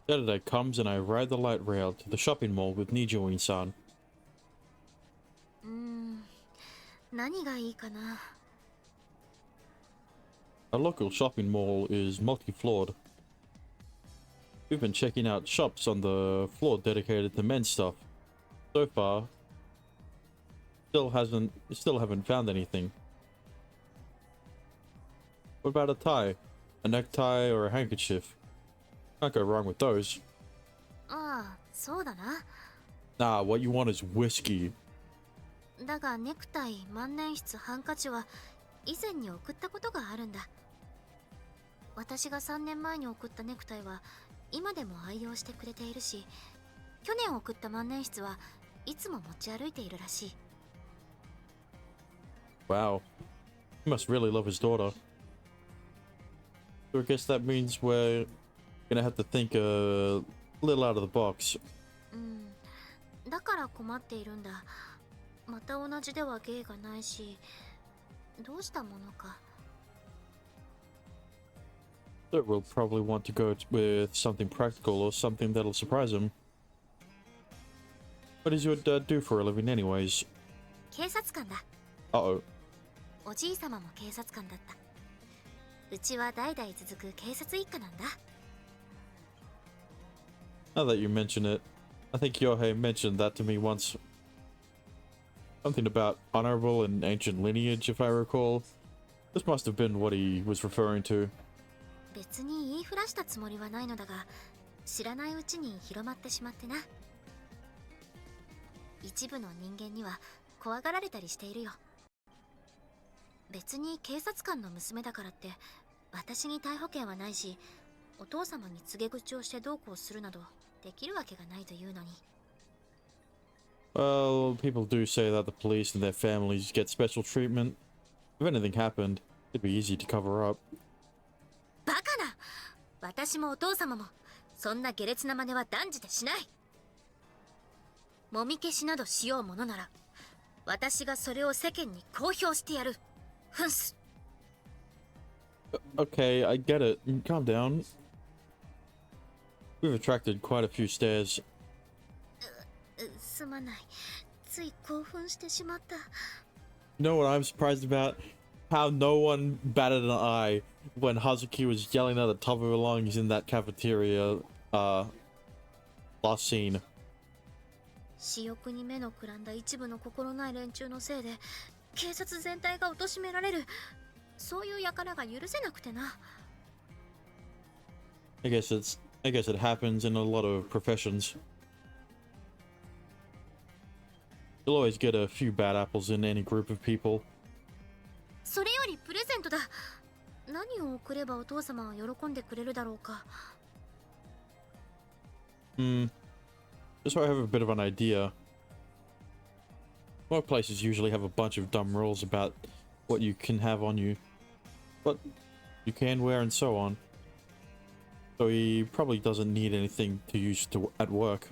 Saturday comes and I ride the light rail to the shopping mall with Nijoin-san. 何がいいかな。Our local shopping mall is multi-floored. We've been checking out shops on the floor dedicated to men's stuff. So far, still haven't found anything. What about a tie? A necktie or a handkerchief? Can't go wrong with those. ああ、そうだな。 Nah, what you want is whiskey. だがネクタイ、万年筆、ハンカチは以前に送ったことがあるんだ。私が3年前に送ったネクタイは今でも愛用してくれているし、去年送った万年筆はいつも持ち歩いているらしい。 Wow. He must really love his daughter. So I guess that means we're gonna have to think a little out of the box. だから困っているんだ。また同じでは芸がないし、どうしたものか。 So we'll probably want to go with something practical or something that'll surprise him. What does your dad do for a living anyways? 警察官だ。 Uh-oh. おじい様も警察官だった。うちは代々続く警察一家なんだ。 Now that you mention it, I think Yohei mentioned that to me once. Something about honorable and ancient lineage, if I recall. This must have been what he was referring to. 別に言いふらしたつもりはないのだが、知らないうちに広まってしまってな。一部の人間には怖がられたりしているよ。別に警察官の娘だからって私に逮捕権はないし、お父様に告げ口をしてどうこうするなどできるわけがないというのに。 Well, people do say that the police and their families get special treatment. If anything happened, it'd be easy to cover up. バカな！私もお父様もそんな下劣な真似は断じてしない。もみ消しなどしようものなら私がそれを世間に公表してやる。ふんす。 Okay, I get it. Calm down. We've attracted quite a few stares. すまない。つい興奮してしまった。 You know what I'm surprised about? How no one batted an eye when Hazuki was yelling at the top of her lungs in that cafeteria, last scene. 私欲に目のくらんだ一部の心ない連中のせいで警察全体が貶められる。そういう輩が許せなくてな。 I guess it happens in a lot of professions. You'll always get a few bad apples in any group of people. それよりプレゼントだ。何を送ればお父様は喜んでくれるだろうか。 Just so I have a bit of an idea. Most places usually have a bunch of dumb rules about what you can have on you, what you can wear and so on. So he probably doesn't need anything to use at work.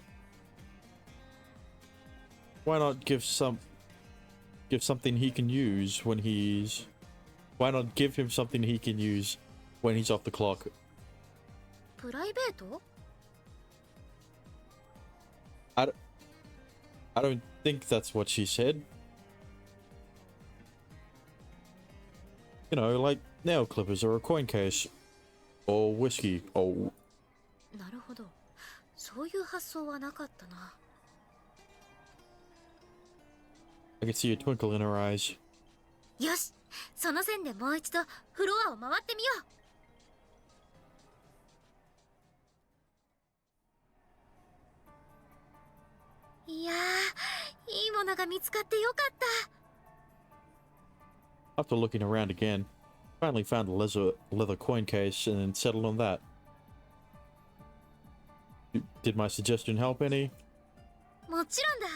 Why not give something he can use when he's... Why not give him something he can use when he's off the clock? プライベート？ I don't think that's what she said. You know, like nail clippers or a coin case. Or whiskey. Oh. なるほど。そういう発想はなかったな。 I can see a twinkle in her eyes. よし、その線でもう一度フロアを回ってみよう。いやー、いいものが見つかってよかった。 After looking around again, finally found a leather coin case and settled on that. Did my suggestion help any? もちろんだ。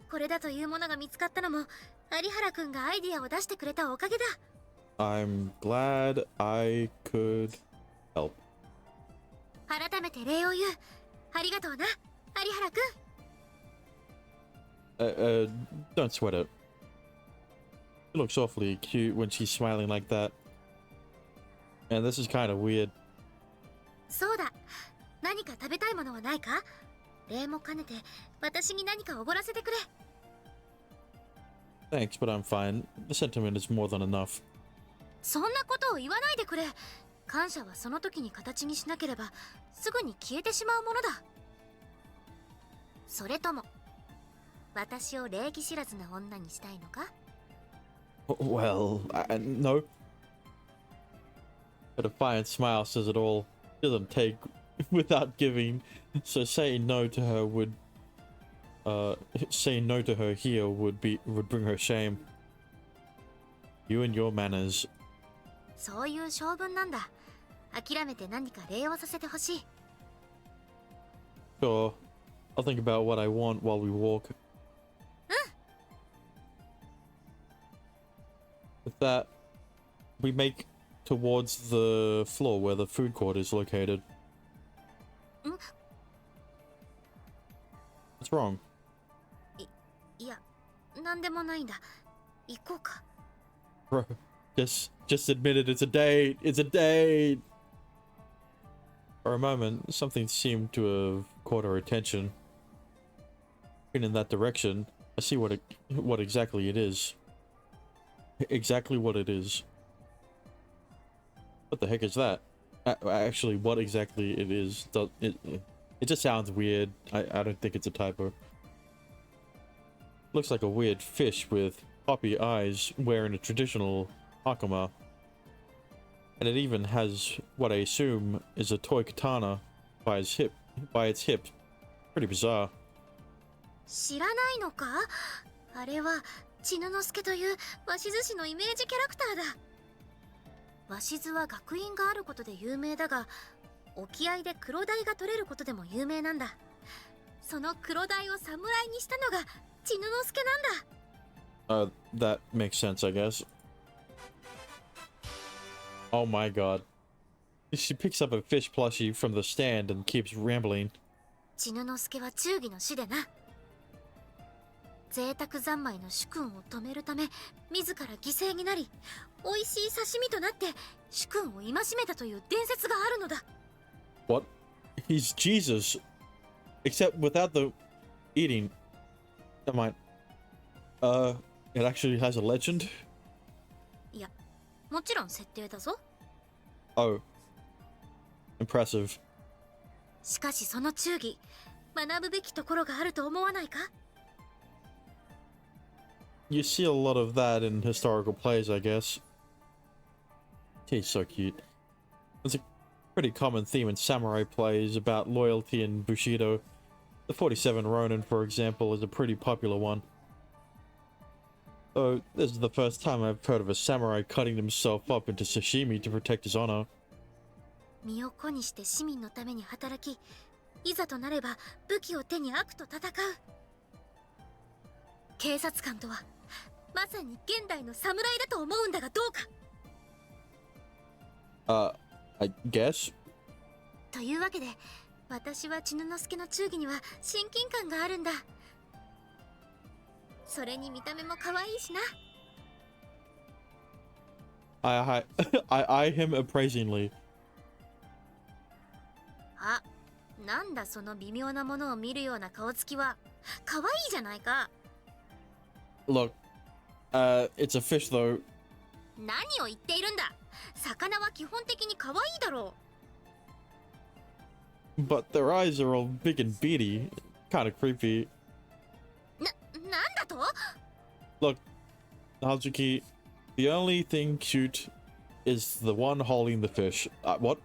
これだというものが見つかったのも有原くんがアイディアを出してくれたおかげだ。 I'm glad I could help. 改めて礼を言う。ありがとうな、有原くん。Don't sweat it. She looks awfully cute when she's smiling like that. And this is kind of weird. そうだ。何か食べたいものはないか？礼も兼ねて私に何かおごらせてくれ。 Thanks, but I'm fine. The sentiment is more than enough. そんなことを言わないでくれ。感謝はその時に形にしなければすぐに消えてしまうものだ。それとも私を礼儀知らずな女にしたいのか？ Well, no. A defiant smile says it all. She doesn't take without giving, so saying no to her here would bring her shame. You and your manners. そういう将軍なんだ。諦めて何か礼をさせてほしい。 Sure, I'll think about what I want while we walk. With that, we make towards the floor where the food court is located. What's wrong? いや、なんでもないんだ。行こうか。 Bro, just admit it. It's a date. It's a date. For a moment, something seemed to have caught her attention. Looking in that direction, I see what exactly it is. Exactly what it is. What the heck is that? Actually, what exactly it is? It just sounds weird. I don't think it's a typo. Looks like a weird fish with poppy eyes wearing a traditional hakama. And it even has what I assume is a toy katana by its hip. Pretty bizarre. 知らないのか？あれは千布之助という鷲津氏のイメージキャラクターだ。鷲津は学院があることで有名だが、沖合で黒鯛が取れることでも有名なんだ。その黒鯛を侍にしたのが千布之助なんだ。That makes sense, I guess. Oh my god. She picks up a fish plushie from the stand and keeps rambling. 千布之助は忠義の師でな。贅沢三昧の主君を止めるため自ら犠牲になり、美味しい刺身となって主君を戒めたという伝説があるのだ。 What? He's Jesus. Except without the eating. Never mind. It actually has a legend? いや、もちろん設定だぞ。 Oh. Impressive. しかしその忠義、学ぶべきところがあると思わないか？ You see a lot of that in historical plays, I guess. He's so cute. It's a pretty common theme in samurai plays about loyalty and Bushido. The 47 Ronin, for example, is a pretty popular one. Though this is the first time I've heard of a samurai cutting himself up into sashimi to protect his honor. 身を粉にして市民のために働き、いざとなれば武器を手に悪と戦う。警察官とはまさに現代の侍だと思うんだがどうか。 I guess? というわけで、私は千布之助の忠義には親近感があるんだ。それに見た目も可愛いしな。I eye him appraisingly. あ、なんだその微妙なものを見るような顔つきは。可愛いじゃないか。 Look, it's a fish though. 何を言っているんだ。魚は基本的に可愛いだろ But their eyes are all big and beady. Kinda creepy. う。なんだと？ Look, Hazuki, the only thing cute is the one holding the fish. What?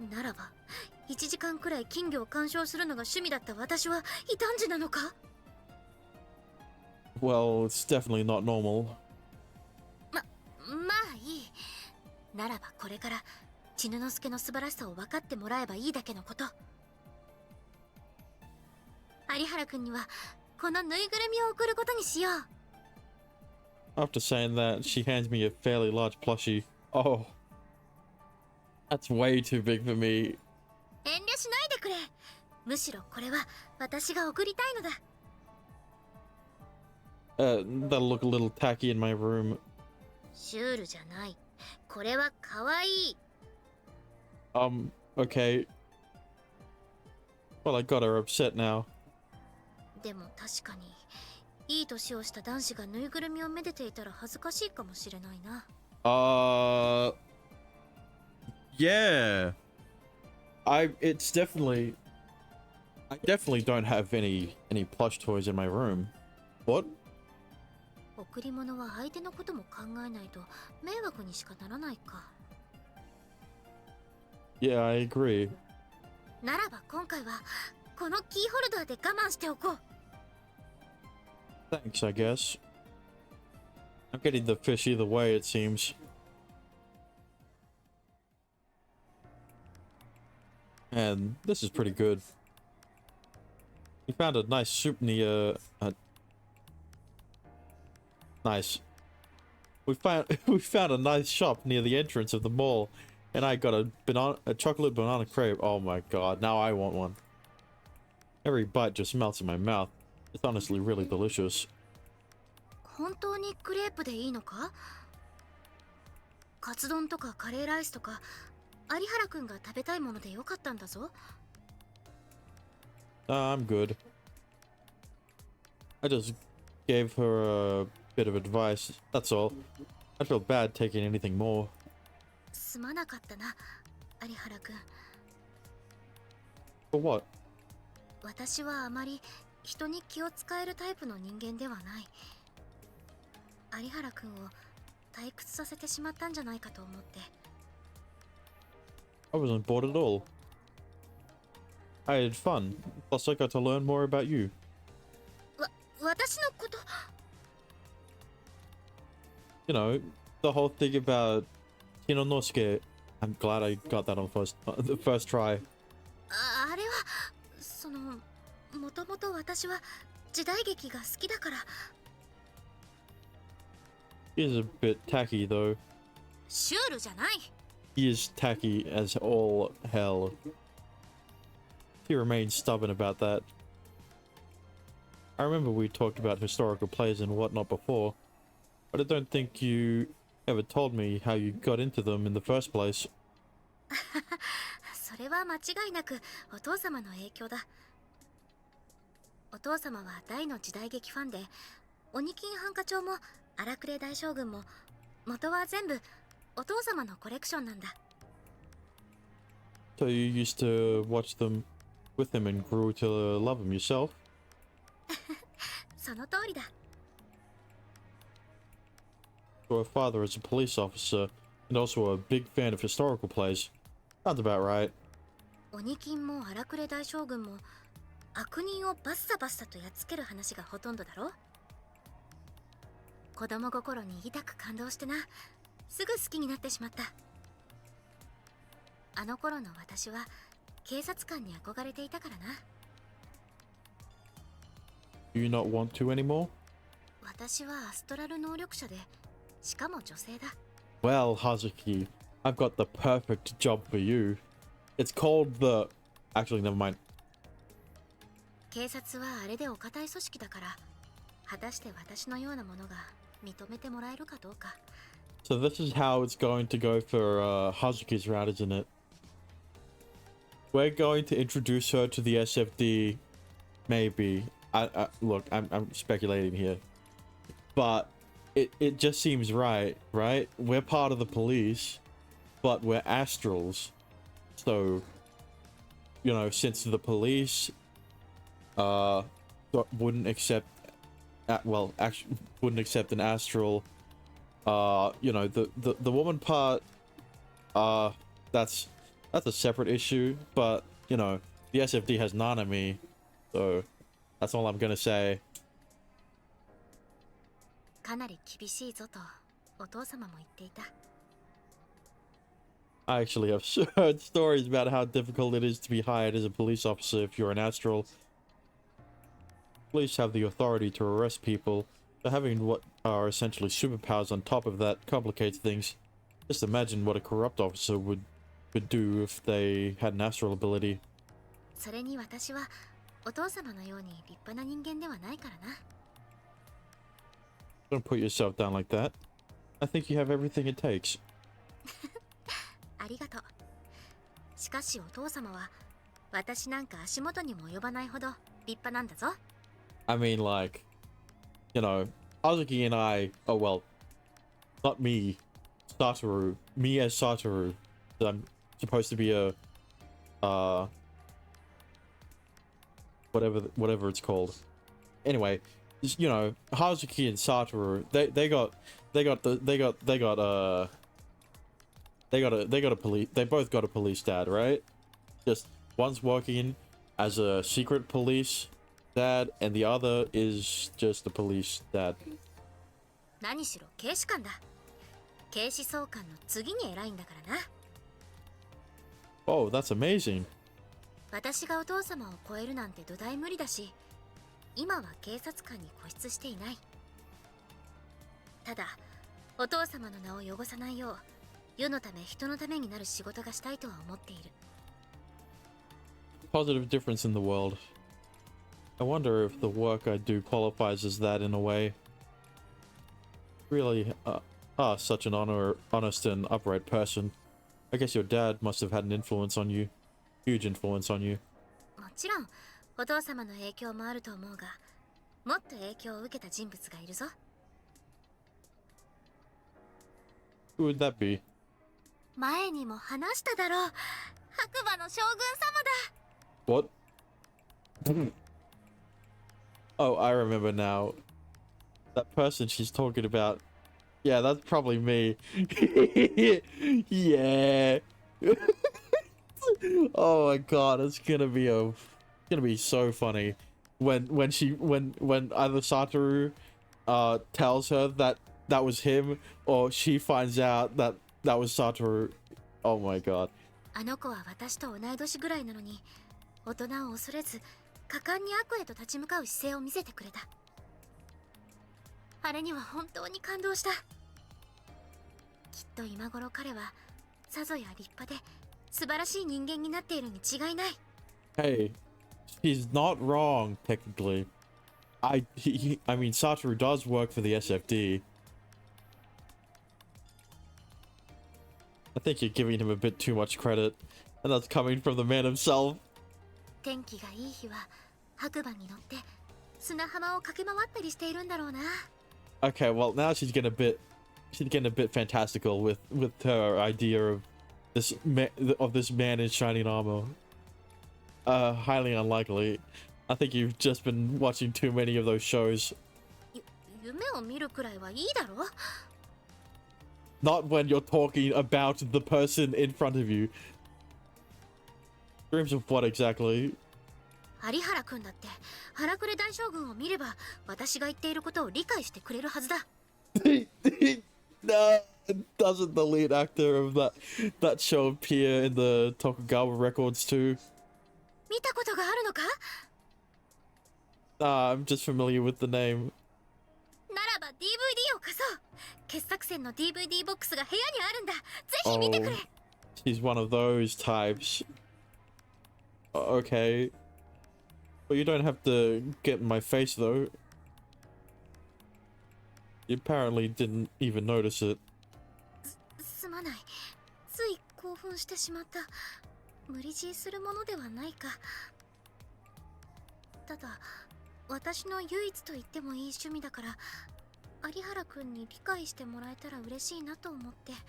ならば、1時間くらい金魚を鑑賞するのが趣味だった私は異端児なのか？ Well, it's definitely not normal. まあいい。ならばこれから千布之助の素晴らしさを分かってもらえばいいだけのこと。有原君にはこのぬいぐるみを送ることにしよう。 After saying that, she hands me a fairly large plushie. Oh, that's way too big for me. 遠慮しないでくれ。むしろこれは私が送りたいのだ。 That'll look a little tacky in my room. シュールじゃない。これは可愛い。Okay. Well, I got her upset now. でも確かにいい年をした男子がぬいぐるみをめでていたら恥ずかしいかもしれないな。Yeah. It's definitely... I definitely don't have any plush toys in my room. What? 贈り物は相手のことも考えないと迷惑にしかならないか。Yeah, I agree. ならば今回はこのキーホルダーで我慢しておこう。Thanks, I guess. I'm getting the fish either way, it seems. And this is pretty good. We found a nice soup near... nice. We found a nice shop near the entrance of the mall, and I got a chocolate banana crepe. Oh my god, now I want one. Every bite just melts in my mouth. It's honestly really delicious. 本当にクレープでいいのか？カツ丼とかカレーライスとか有原くんが食べたいものでよかったんだぞ。I'm good. I just gave her a bit of advice, that's all. I feel bad taking anything more. すまなかったな、有原くん。For what? 私はあまり人に気を使えるタイプの人間ではない。有原くんを退屈させてしまったんじゃないかと思って。I wasn't bored at all. I had fun. Plus, I got to learn more about you. 私のこと。You know, the whole thing about Kinonosuke. I'm glad I got that on the first try. あれはそのもともと私は時代劇が好きだから。He is a bit tacky, though. シュールじゃない。He is tacky as all hell. He remains stubborn about that. I remember we talked about historical plays and whatnot before, but I don't think you ever told me how you got into them in the first place. それは間違いなくお父様の影響だ。お父様は大の時代劇ファンで、鬼金ハンカチョウも荒くれ大将軍も元は全部お父様のコレクションなんだ。So you used to watch them with him and grew to love him yourself? その通りだ。So her father is a police officer and also a big fan of historical plays. Sounds about right. 鬼金も荒くれ大将軍も悪人をバッサバッサとやっつける話がほとんどだろ。子供心に痛く感動してな、すぐ好きになってしまった。あの頃の私は警察官に憧れていたからな。Do you not want to anymore? 私はアストラル能力者で、しかも女性だ。Well, Hazuki, I've got the perfect job for you. It's called the... Actually, never mind. 警察はあれでお堅い組織だから、果たして私のようなものが認めてもらえるかどうか。So this is how it's going to go for Hazuki's round, isn't it? We're going to introduce her to the SFD, maybe. Look, I'm speculating here, but it just seems right? We're part of the police, but we're astrals, so you know, since the police wouldn't accept, well, actually wouldn't accept an astral. You know, the woman part, that's a separate issue, but you know, the SFD has Nanami, so that's all I'm gonna say. かなり厳しいぞとお父様も言っていた。I actually have heard stories about how difficult it is to be hired as a police officer if you're an astral. Police have the authority to arrest people, so having what are essentially superpowers on top of that complicates things. Just imagine what a corrupt officer would do if they had an astral ability. それに私はお父様のように立派な人間ではないからな。Don't put yourself down like that. I think you have everything it takes. ありがとう。しかしお父様は私なんか足元にも及ばないほど立派なんだぞ。 I mean, like, you know, Azuki and I, oh well, not me, Satoru, me as Satoru, that I'm supposed to be a, whatever it's called. Anyway, you know, Hazuki and Satoru, they got a police, they both got a police dad, right? Just one's working as a secret police dad, and the other is just a police dad. 何しろ警視官だ。警視総監の次に偉いんだからな。 Oh, that's amazing. 私がお父様を超えるなんて土台無理だし、今は警察官に固執していない。ただお父様の名を汚さないよう、世のため人のためになる仕事がしたいとは思っている。 Positive difference in the world. I wonder if the work I do qualifies as that in a way. Really are such an honest and upright person. I guess your dad must have had an influence on you. Huge influence on you. もちろんお父様の影響もあると思うが、もっと影響を受けた人物がいるぞ。 Who would that be? 前にも話しただろう。白馬の将軍様だ。 What? Oh, I remember now. That person she's talking about. Yeah, that's probably me. Yeah. Oh my god, it's gonna be so funny when either Satoru tells her that was him, or she finds out that was Satoru. Oh my god. あの子は私と同い年ぐらいなのに、大人を恐れず果敢に悪へと立ち向かう姿勢を見せてくれた。あれには本当に感動した。きっと今頃彼はさぞや立派で素晴らしい人間になっているに違いない。 Hey, he's not wrong technically. I mean, Satoru does work for the SFD. I think you're giving him a bit too much credit, and that's coming from the man himself. 天気がいい日は白馬に乗って砂浜を駆け回ったりしているんだろうな。 Okay, well now she's getting a bit fantastical with her idea of this man in shining armor. Highly unlikely. I think you've just been watching too many of those shows. 夢を見るくらいはいいだろ。 Not when you're talking about the person in front of you. Dreams of what exactly? 有原君だって腹くれ大将軍を見れば私が言っていることを理解してくれるはずだ。 No, doesn't the lead actor of that show appear in the Tokugawa records too? 見たことがあるのか？ I'm just familiar with the name. ならば DVD を貸そう。傑作選の DVD ボックスが部屋にあるんだ。ぜひ見てくれ。 He's one of those types. Okay. But you don't have to get in my face though. You apparently didn't even notice it. すまない。つい興奮してしまった。無理強いするものではないか。ただ私の唯一と言ってもいい趣味だから、有原くんに理解してもらえたら嬉しいなと思って。って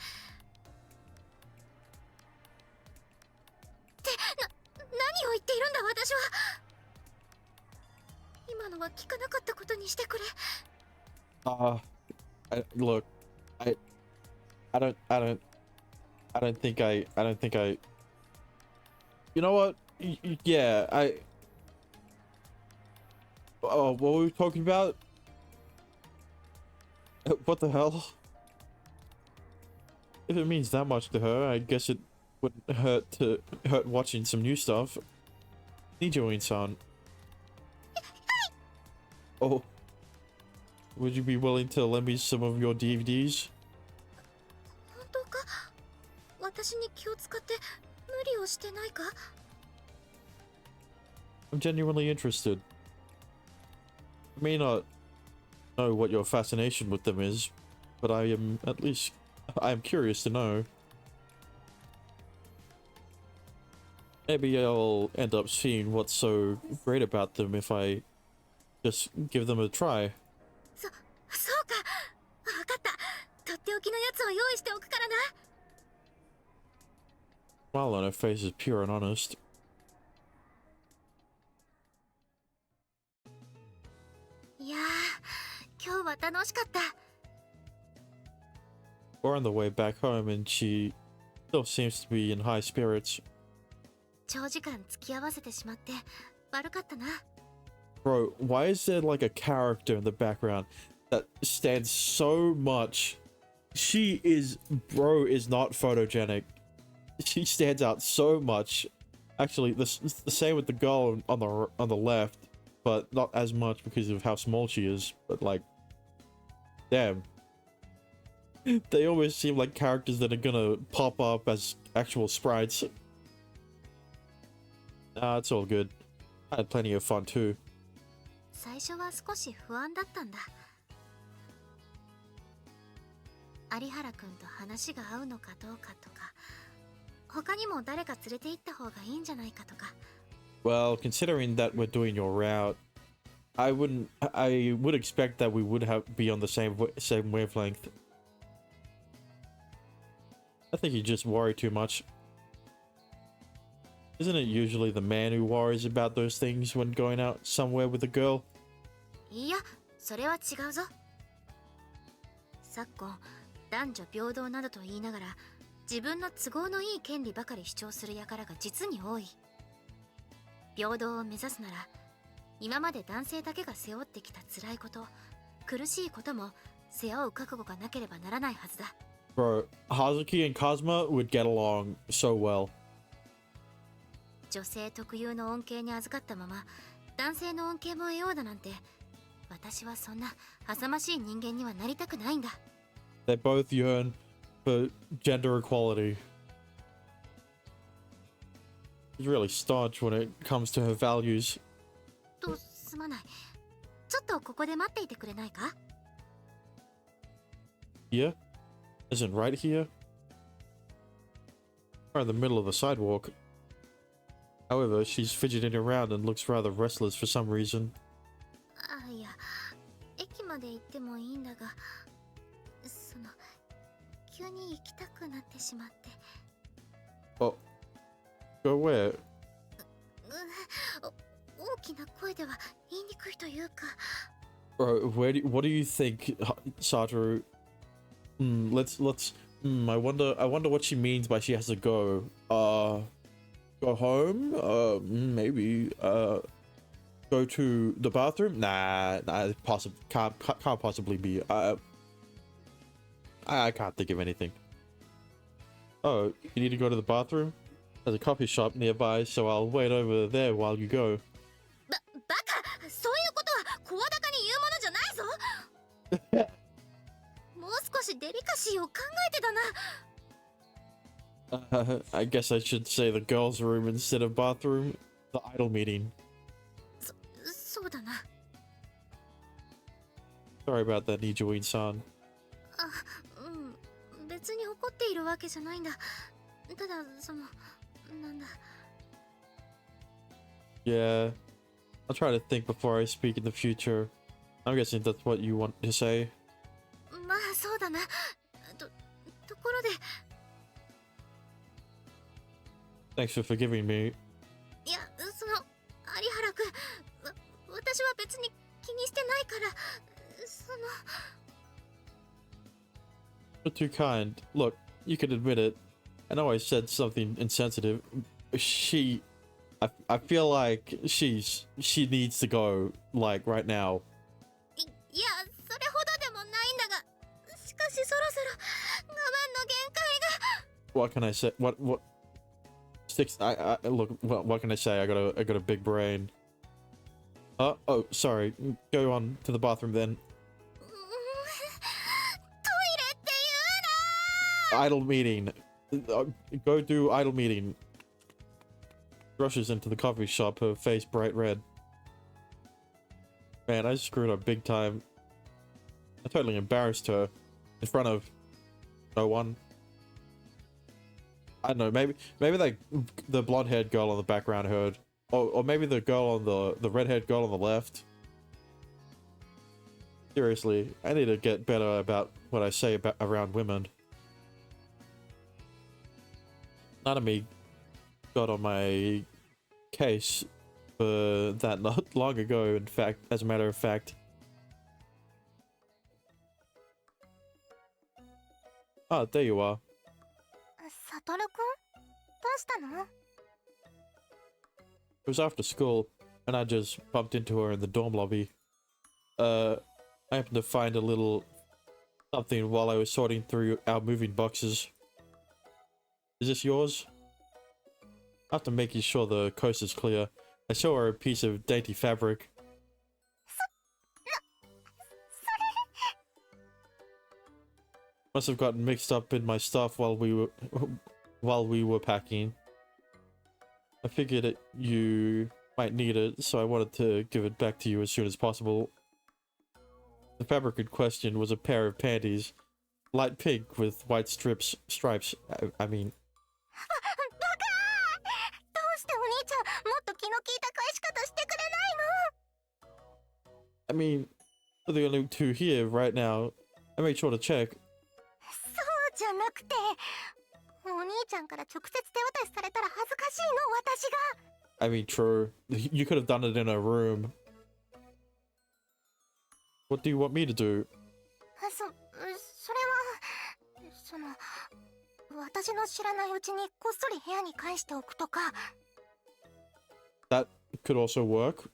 何を言っているんだ私は。今のは聞かなかったことにしてくれ。Look, I don't think I. You know what? Yeah, Oh, what were we talking about? What the hell? If it means that much to her, I guess it wouldn't hurt watching some new stuff. Nijo-in-san. Oh. Would you be willing to lend me some of your DVDs? 本当か？私に気を使って無理をしてないか？ I'm genuinely interested. I may not know what your fascination with them is, but I am curious to know. Maybe I'll end up seeing what's so great about them if I just give them a try. そうか。わかった。とっておきのやつを用意しておくからな。Smile on her face is pure and honest. いやー、今日は楽しかった。We're on the way back home and she still seems to be in high spirits. 長時間付き合わせてしまって悪かったな。Bro, why is there like a character in the background that stands so much? Bro is not photogenic. She stands out so much. Actually, the same with the girl on the left, but not as much because of how small she is. But like, damn, they always seem like characters that are gonna pop up as actual sprites. Nah, it's all good. I had plenty of fun too. 最初は少し不安だったんだ。有原くんと話が合うのかどうかとか、他にも誰か連れて行った方がいいんじゃないかとか。Well, considering that we're doing your route, I would expect that we would be on the same wavelength. I think you just worry too much. Isn't it usually the man who worries about those things when going out somewhere with a girl? いや、それは違うぞ。昨今、男女平等などと言いながら、自分の都合のいい権利ばかり主張する輩が実に多い。平等を目指すなら、今まで男性だけが背負ってきた辛いこと、苦しいことも背負う覚悟がなければならないはずだ。Bro, Hazuki and Kazuma would get along so well. 女性特有の恩恵に預かったまま、男性の恩恵も得ようだなんて、私はそんな浅ましい人間にはなりたくないんだ。They both yearn for gender equality. She's really staunch when it comes to her values. と、すまない。ちょっとここで待っていてくれないか？ Here? Isn't right here? We're in the middle of the sidewalk. However, she's fidgeting around and looks rather restless for some reason. あ、いや、駅まで行ってもいいんだが、急に行きたくなってしまって。Oh, go where? 大きな声では言いにくいというか。Bro, what do you think, Satoru? I wonder what she means by she has to go. Go home? Maybe. Go to the bathroom? Nah, can't possibly be. I can't think of anything. Oh, you need to go to the bathroom? There's a coffee shop nearby, so I'll wait over there while you go. バカ！そういうことは声高に言うものじゃないぞ。もう少しデリカシーを考えてだな。I guess I should say the girls' room instead of bathroom. The idol meeting. そうだな。Sorry about that, Nijuin-san. あ、うん、別に怒っているわけじゃないんだ。ただ、なんだ。Yeah, I'll try to think before I speak in the future. I'm guessing that's what you want to say. まあ、そうだな。ところで。Thanks for forgiving me. いや、有原くん、私は別に気にしてないから、You're too kind. Look, you can admit it. I know I said something insensitive. I feel like she needs to go, like, right now. いや、それほどでもないんだが、しかしそろそろ我慢の限界が。What can I say? What? Sticks. Look. What can I say? I got a big brain. Oh, sorry. Go on to the bathroom then. トイレって言うな。 Idle meeting. Go do idle meeting. Rushes into the coffee shop, her face bright red. Man, I screwed up big time. I totally embarrassed her in front of no one. I don't know, maybe like the blonde-haired girl on the background heard. Or maybe the girl on the red-haired girl on the left. Seriously, I need to get better about what I say about around women. Nanami got on my case for that not long ago, in fact, as a matter of fact. Ah, there you are. サトルくん、どうしたの？ It was after school, and I just bumped into her in the dorm lobby. I happened to find a little something while I was sorting through our moving boxes. Is this yours? After making sure the coast is clear, I saw her a piece of dainty fabric. Must have gotten mixed up in my stuff while we were packing. I figured you might need it, so I wanted to give it back to you as soon as possible. The fabric in question was a pair of panties, light pink with white stripes. I mean. バカ！どうしてお兄ちゃん、もっと気の利いた返し方してくれないの？ I mean, we're the only two here right now. I made sure to check. そうじゃなくて、お兄ちゃんから直接手渡しされたら恥ずかしいの、私が。I mean, true. You could have done it in a room. What do you want me to do? それは、私の知らないうちにこっそり部屋に返しておくとか。That could also work,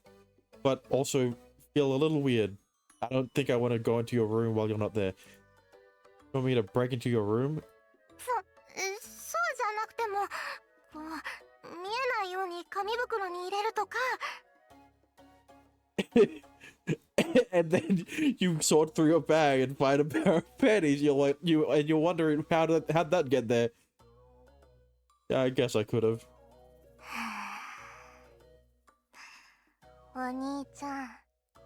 but also feel a little weird. I don't think I want to go into your room while you're not there. You want me to break into your room? そうじゃなくても、こう、見えないように紙袋に入れるとか。And then you sort through your bag and find a pair of panties. You're wondering how'd that get there? Yeah, I guess I could have. お兄ちゃん、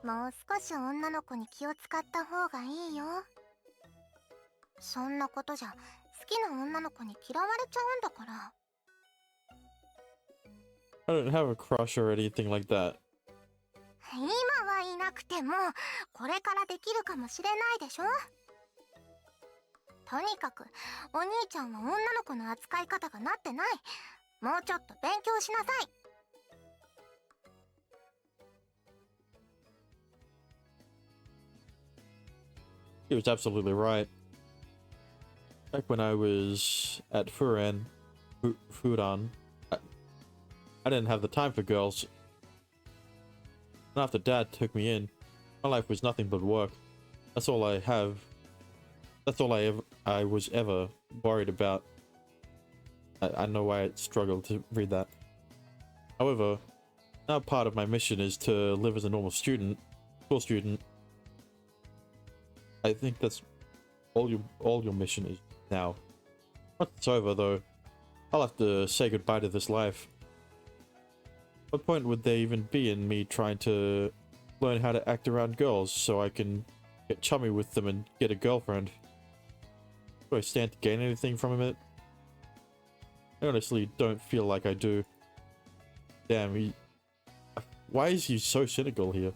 もう少し女の子に気を使った方がいいよ。そんなことじゃ好きな女の子に嫌われちゃうんだから。I don't have a crush or anything like that. 今はいなくても、これからできるかもしれないでしょ。とにかく、お兄ちゃんは女の子の扱い方がなってない。もうちょっと勉強しなさい。He was absolutely right. Back when I was at Furan, I didn't have the time for girls. And after Dad took me in, my life was nothing but work. That's all I have. That's all I was ever worried about. I know why I struggled to read that. However, now part of my mission is to live as a normal school student. I think that's all your mission is now. Once it's over, though, I'll have to say goodbye to this life. What point would there even be in me trying to learn how to act around girls so I can get chummy with them and get a girlfriend? Do I stand to gain anything from it? I honestly don't feel like I do. Damn, why is he so cynical here?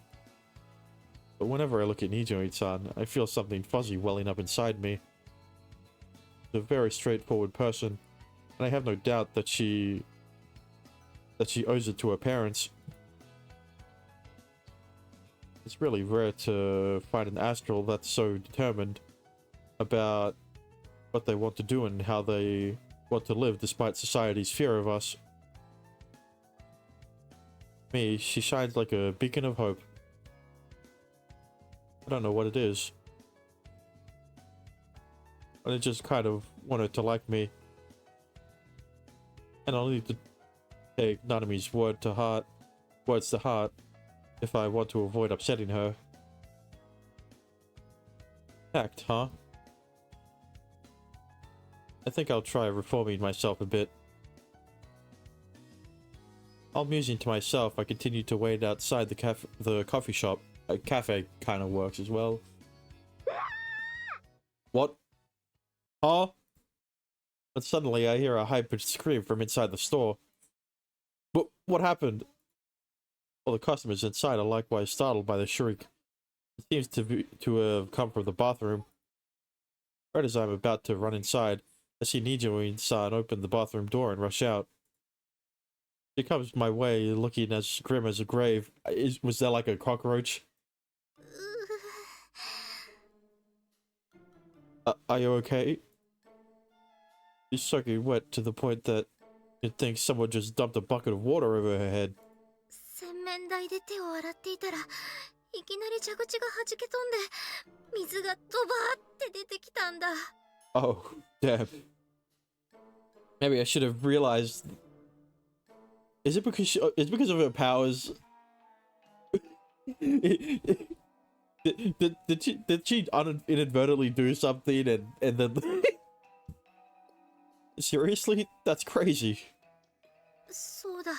But whenever I look at Nijo-san, I feel something fuzzy welling up inside me. She's a very straightforward person, and I have no doubt that she owes it to her parents. It's really rare to find an astral that's so determined about what they want to do and how they want to live despite society's fear of us. Me, she shines like a beacon of hope. I don't know what it is, but I just kind of wanted to like me. And I'll need to take Nanami's words to heart if I want to avoid upsetting her. Tact, huh? I think I'll try reforming myself a bit. All musing to myself, I continue to wait outside the coffee shop. A cafe kind of works as well. What? Huh? But suddenly I hear a high-pitched scream from inside the store. But what happened? All the customers inside are likewise startled by the shriek. It seems to have come from the bathroom. Right as I'm about to run inside, I see Nijo-san open the bathroom door and rush out. She comes my way, looking as grim as a grave. Was there like a cockroach? Are you okay? She's soaking wet to the point that you'd think someone just dumped a bucket of water over her head. 洗面台で手を洗っていたらいきなり蛇口が弾け飛んで水がドバーって出てきたんだ。 Oh, damn. Maybe I should have realized. Is it because it's because of her powers? did she inadvertently do something and then seriously? That's crazy. そうだ、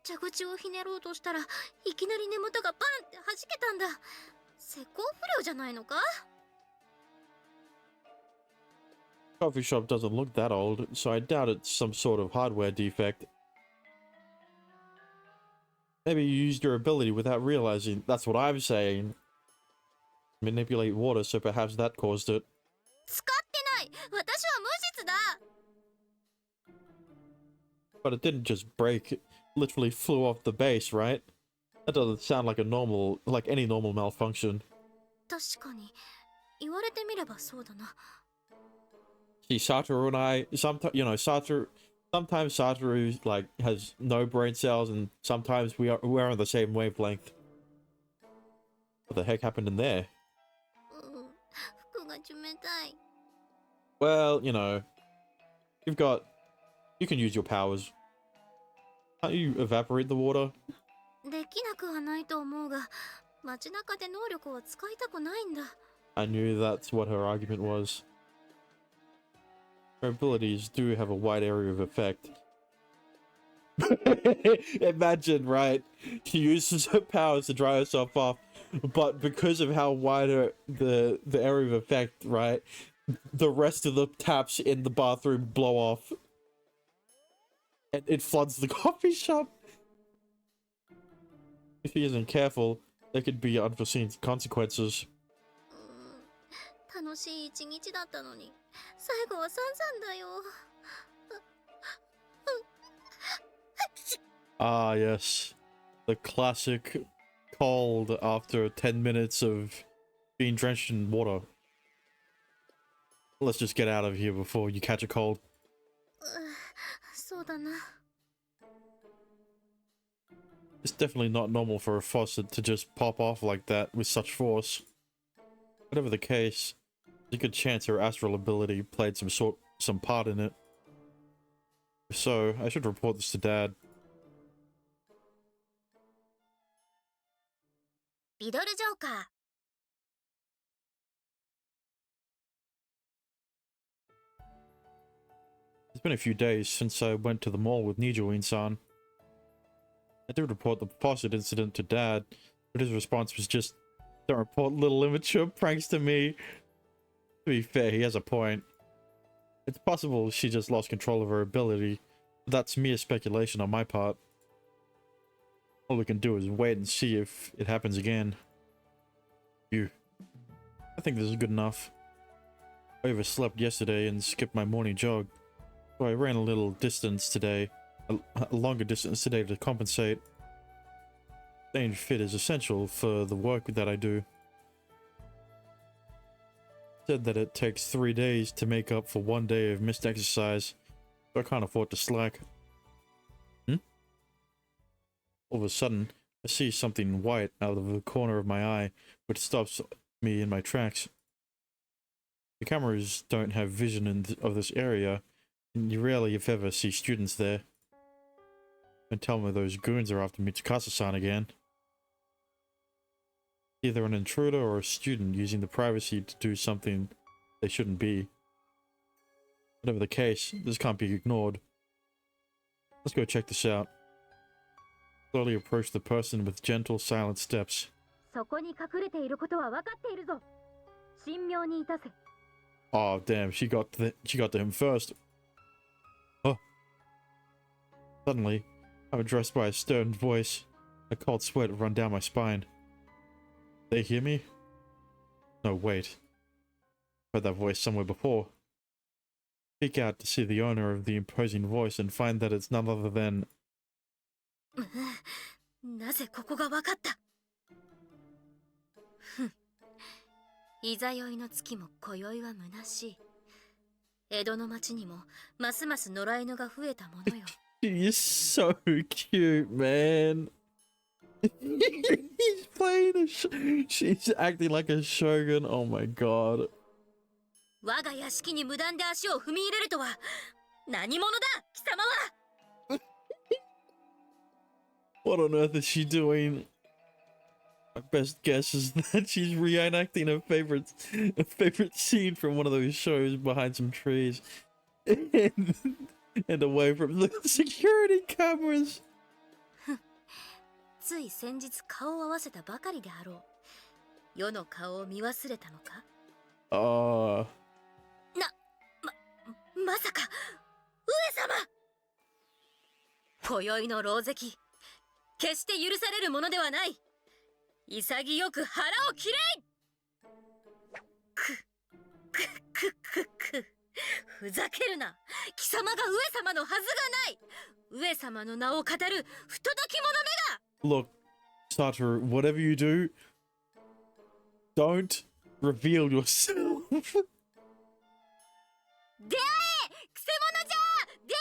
蛇口をひねろうとしたらいきなり根元がバンって弾けたんだ。施工不良じゃないのか？ Coffee shop doesn't look that old, so I doubt it's some sort of hardware defect. Maybe you used your ability without realizing. That's what I'm saying. Manipulate water, so perhaps that caused it. 使ってない。私は無実だ。 But it didn't just break. It literally flew off the base, right? That doesn't sound like any normal malfunction. 確かに言われてみればそうだな。 See, Satoru and I, sometimes Satoru like has no brain cells, and sometimes we're on the same wavelength. What the heck happened in there? 服が冷たい。 Well, you can use your powers. Can't you evaporate the water? できなくはないと思うが、街中で能力を使いたくないんだ。 I knew that's what her argument was. Her abilities do have a wide area of effect. Imagine, right? She uses her powers to dry herself off, but because of how wide the area of effect, right? The rest of the taps in the bathroom blow off. And it floods the coffee shop. If he isn't careful, there could be unforeseen consequences. 楽しい一日だったのに、最後は散々だよ。 Ah, yes. The classic cold after 10 minutes of being drenched in water. Let's just get out of here before you catch a cold. そうだな。 It's definitely not normal for a faucet to just pop off like that with such force. Whatever the case, there's a good chance her astral ability played some part in it. If so, I should report this to Dad. リドルジョーカー。 It's been a few days since I went to the mall with Nijo-san. I did report the faucet incident to Dad, but his response was just, "Don't report little immature pranks to me." To be fair, he has a point. It's possible she just lost control of her ability, but that's mere speculation on my part. All we can do is wait and see if it happens again. I think this is good enough. I overslept yesterday and skipped my morning jog, so I ran a little distance today. A longer distance today to compensate. Staying fit is essential for the work that I do. Said that it takes 3 days to make up for 1 day of missed exercise, so I can't afford to slack. All of a sudden, I see something white out of the corner of my eye, which stops me in my tracks. The cameras don't have vision of this area, and you rarely, if ever, see students there. Don't tell me those goons are after Mitsukasa-san again. Either an intruder or a student using the privacy to do something they shouldn't be. Whatever the case, this can't be ignored. Let's go check this out. Slowly approach the person with gentle, silent steps. そこに隠れていることは分かっているぞ。神妙にいたせ。 Oh damn, she got to him first. Suddenly, I'm addressed by a stern voice. A cold sweat run down my spine. They hear me? No, wait. Heard that voice somewhere before. Peek out to see the owner of the imposing voice and find that it's none other than... なぜここがわかった。ふん。いざ酔いの月も今宵は虚しい。江戸の町にもますます野良犬が増えたものよ。She's so cute, man. He's playing she's acting like a shogun. Oh my god. 我が屋敷に無断で足を踏み入れるとは何者だ貴様は。What on earth is she doing? My best guess is that she's reenacting a favorite scene from one of those shows behind some trees and away from the security cameras. つい先日顔を合わせたばかりであろう。世の顔を見忘れたのか。まさか上様。今宵の狼藉、決して許されるものではない。潔く腹を切れい。ふざけるな。貴様が上様のはずがない。上様の名を語る不届き者めが。 Look, Satoru, whatever you do, don't reveal yourself. 出会え、くせ者じゃ。出会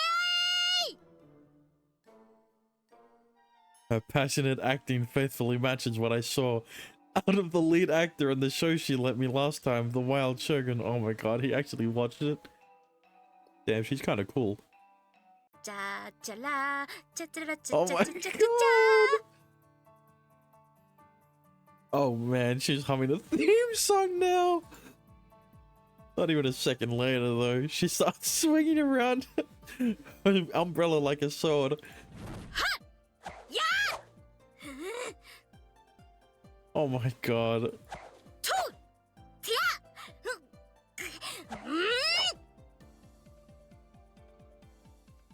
え。 Her passionate acting faithfully matches what I saw out of the lead actor in the show she let me last time, The Wild Shogun. Oh my god, he actually watched it. Damn, she's kind of cool. Oh my god! Oh man, she's humming the theme song now. Not even a second later though, she starts swinging around her umbrella like a sword. Oh my god.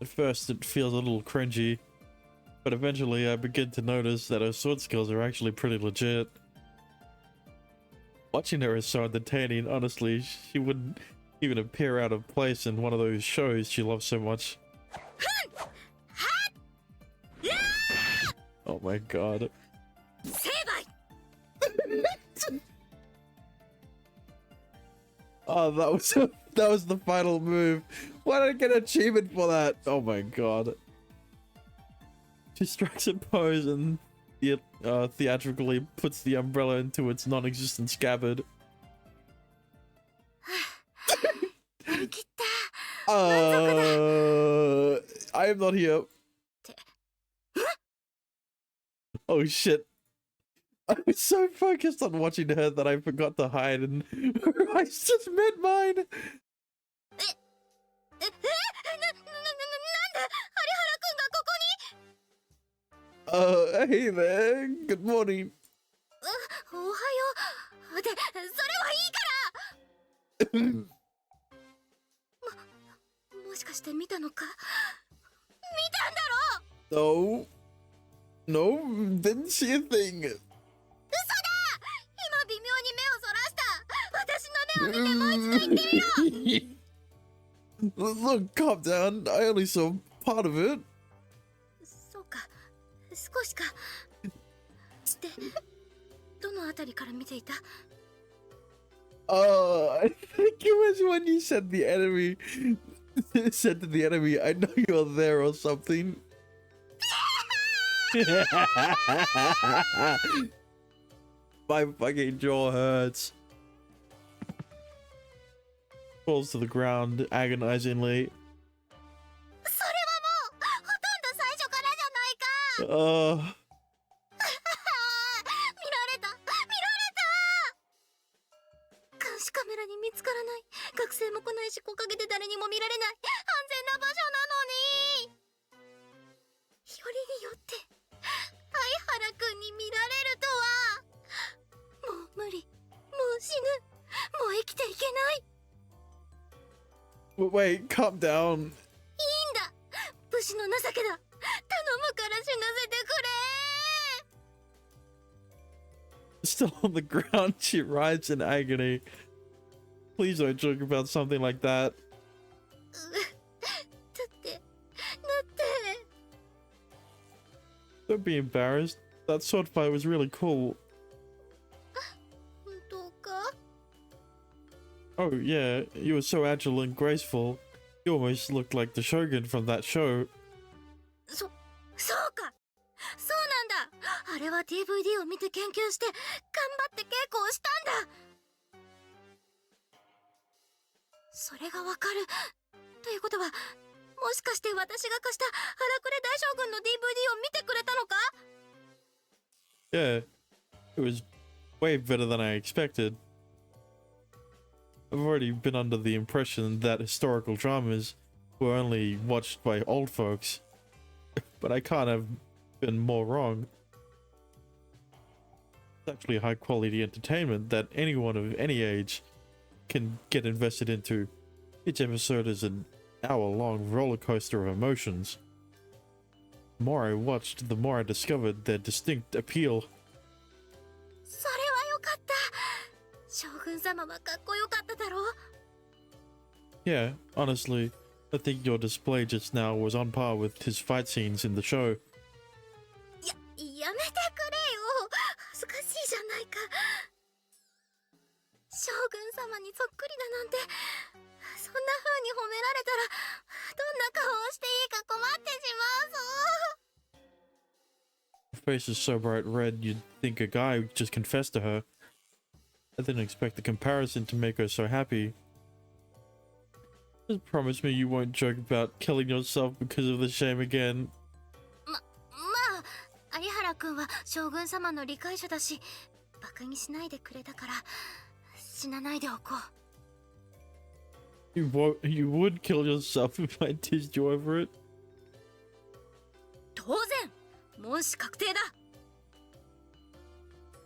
At first it feels a little cringy, but eventually I begin to notice that her sword skills are actually pretty legit. Watching her is so entertaining, honestly. She wouldn't even appear out of place in one of those shows she loves so much. Oh my god. Oh, that was the final move. Why did I get an achievement for that? Oh my god. She strikes a pose and theatrically puts the umbrella into its non-existent scabbard. I am not here. Oh shit. I was so focused on watching her that I forgot to hide and her eyes just met mine. Hey there. Good morning. おはよう。で、それはいいから。もしかして見たのか。見たんだろう。 No, didn't see a thing. 嘘だ。今微妙に目をそらした。私の目を見てもう一度言ってみろ。 Look, calm down. I only saw part of it. そうか。少しか。で、どのあたりから見ていた？ I think it was when you said the enemy said to the enemy, I know you're there or something. My fucking jaw hurts. Falls to the ground agonizingly. それはもうほとんど最初からじゃないか。見られた。監視カメラに見つからない。学生も来ないし木陰で誰にも見られない安全な場所なのに。よりによって相原くんに見られるとは。もう無理。もう死ぬ。もう生きていけない。 Wait, calm down. いいんだ。武士の情けだ。still on the ground. She writhes in agony. Please don't joke about something like that. だってだって Don't be embarrassed. That sword fight was really cool. 本当か Oh yeah, you were so agile and graceful. You almost looked like the Shogun from that show. そうかそうなんだあれは DVD を見て研究して頑張って稽古をしたんだそれがわかるということはもしかして私が貸した荒くれ大将軍の DVD を見てくれたのか Yeah, it was way better than I expected. I've already been under the impression that historical dramas were only watched by old folks, but I can't have been more wrong. It's actually high quality entertainment that anyone of any age can get invested into. Each episode is an hour-long roller coaster of emotions. The more I watched, the more I discovered their distinct appeal. それはよかった将軍様はかっこよかっただろう Yeah, honestly, I think your display just now was on par with his fight scenes in the show. やめてくれよ恥ずかしいじゃないか将軍様にそっくりだなんてそんな風に褒められたらどんな顔をしていいか困ってしまうぞ Her face is so bright red you'd think a guy just confessed to her. I didn't expect the comparison to make her so happy. Just promise me you won't joke about killing yourself because of the shame again. まあ有原君は将軍様の理解者だしバカにしないでくれたから死なないでおこう You would kill yourself if I teased you over it? 当然もし確定だ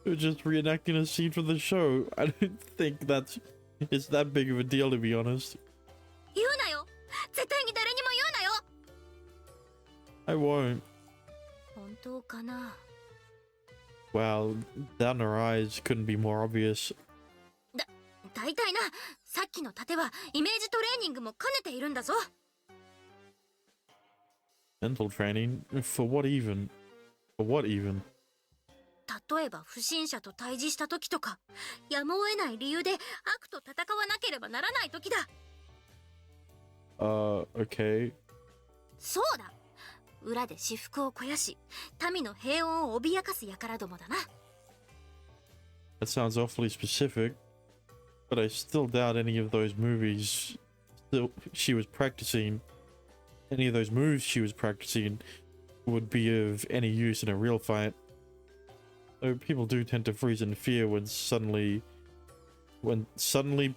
You're just reenacting a scene from the show. I don't think it's that big of a deal, to be honest. 言うなよ絶対に誰にも言うなよ I won't. 本当かな Wow, down her eyes couldn't be more obvious. 大体なさっきの盾はイメージトレーニングも兼ねているんだぞ Mental training? For what even? For what even? 例えば不審者と対峙した時とかやむを得ない理由で悪と戦わなければならない時だ Okay. そうだ裏で私腹を肥やし民の平穏を脅かす輩どもだな That sounds awfully specific, but I still doubt any of those movies she was practicing, any of those moves she was practicing would be of any use in a real fight. Though people do tend to freeze in fear when suddenly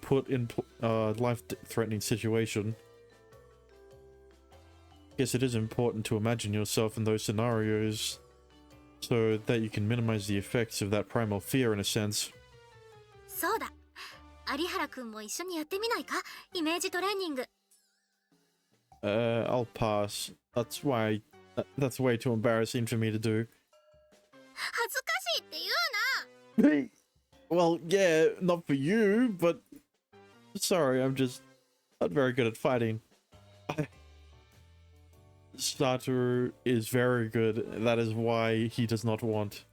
put in life-threatening situation. Guess it is important to imagine yourself in those scenarios so that you can minimize the effects of that primal fear in a sense. そうだ有原君も一緒にやってみないかイメージトレーニング I'll pass. That's way too embarrassing for me to do. 恥ずかしいって言うな Well, yeah, not for you, but sorry, I'm just not very good at fighting. Satoru is very good. That is why he does not want.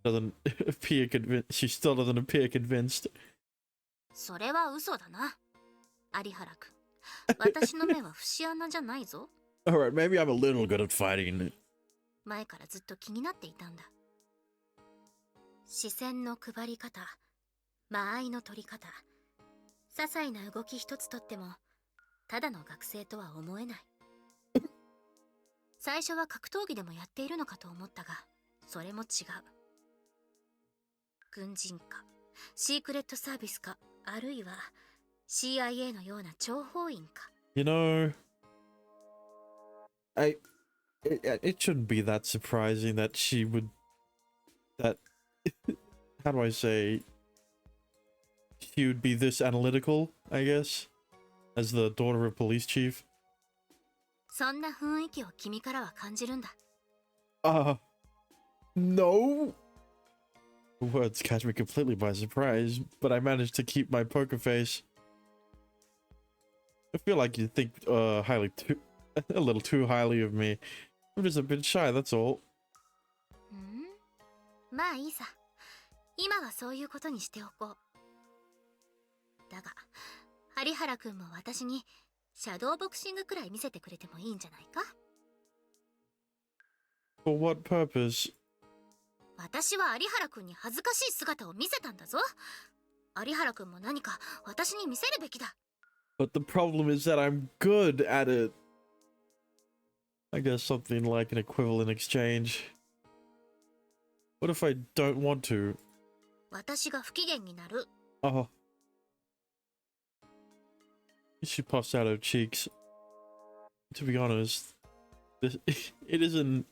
Doesn't appear convinced. She still doesn't appear convinced. それは嘘だな有原君私の目は節穴じゃないぞ Alright, maybe I'm a little good at fighting. 前からずっと気になっていたんだ視線の配り方間合いの取り方些細な動き一つとってもただの学生とは思えない最初は格闘技でもやっているのかと思ったがそれも違う軍人かシークレットサービスかあるいは CIA のような諜報員か You know, it shouldn't be that surprising that she would, that, how do I say, she would be this analytical, I guess, as the daughter of police chief. そんな雰囲気を君からは感じるんだ No? Words catch me completely by surprise, but I managed to keep my poker face. I feel like you think a little too highly of me. I'm just a bit shy, that's all. まあいいさ。今はそういうことにしておこう。だが、有原くんも私にシャドーボクシングくらい見せてくれてもいいんじゃないか？ For what purpose? 私は有原くんに恥ずかしい姿を見せたんだぞ。有原くんも何か私に見せるべきだ。But the problem is that I'm good at it. I guess something like an equivalent exchange. What if I don't want to? 私が不機嫌になる。Oh. She puffs out her cheeks. To be honest, it isn't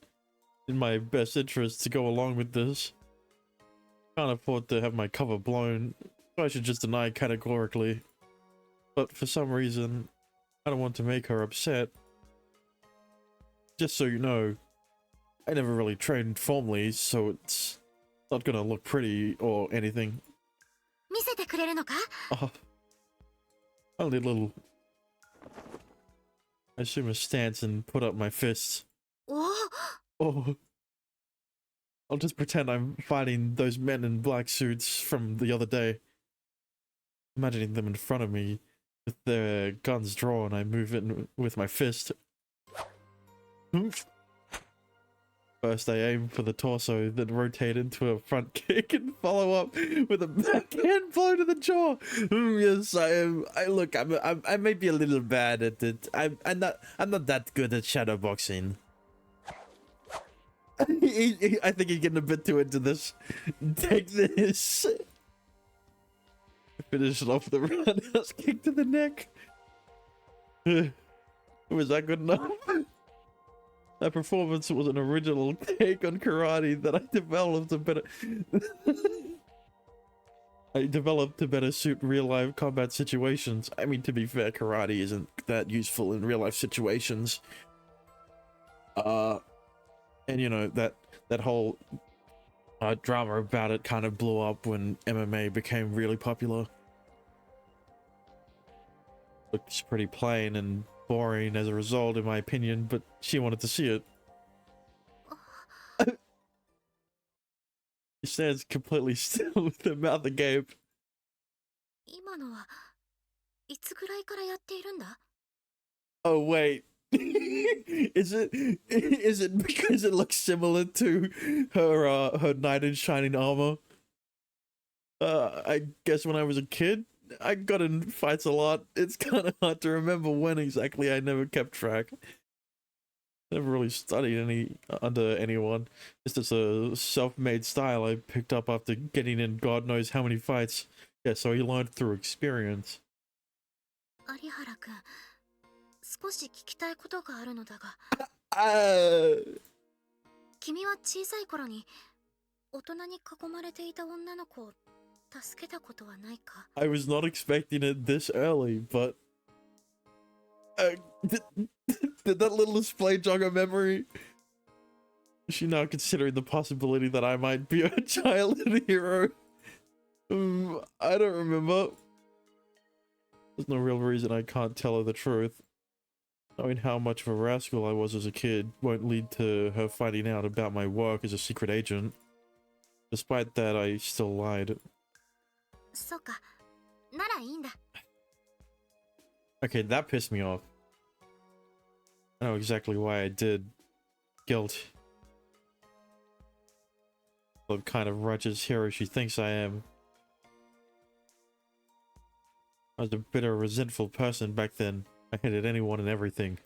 in my best interest to go along with this. Can't afford to have my cover blown, so I should just deny categorically. But for some reason, I don't want to make her upset. Just so you know, I never really trained formally, so it's not gonna look pretty or anything. 見せてくれるのか？ Only a little. I assume a stance and put up my fists. おお。 Oh. I'll just pretend I'm fighting those men in black suits from the other day. Imagining them in front of me with their guns drawn, I move in with my fist. First I aim for the torso, then rotate into a front kick and follow up with a backhand blow to the jaw. Yes, I am. I may be a little bad at it. I'm not that good at shadow boxing. I think he's getting a bit too into this. Take this. Finish it off with a roundhouse kick to the neck. Was that good enough? That performance was an original take on karate that I developed to better suit real-life combat situations. I mean, to be fair, karate isn't that useful in real-life situations. And you know, that whole drama about it kind of blew up when MMA became really popular. Looks pretty plain and boring as a result, in my opinion, but she wanted to see it. She stands completely still with her mouth agape. 今のはいつぐらいからやっているんだ？ Oh wait. Is it because it looks similar to her knight in shining armor? I guess when I was a kid, I got in fights a lot. It's kind of hard to remember when exactly. I never kept track. Never really studied under anyone. It's just a self-made style I picked up after getting in God knows how many fights. Yeah, so you learned through experience. 有原くん、少し聞きたいことがあるのだが。君は小さい頃に大人に囲まれていた女の子を助けたことはないか？ I was not expecting it this early, but did that little display jog a memory? Is she now considering the possibility that I might be a childhood hero? I don't remember. There's no real reason I can't tell her the truth. Knowing how much of a rascal I was as a kid won't lead to her finding out about my work as a secret agent. Despite that, I still lied. そうか。ならいいんだ。 Okay, that pissed me off. I know exactly why I did. Guilt. What kind of righteous hero she thinks I am. I was a bitter, resentful person back then. I hated anyone and everything.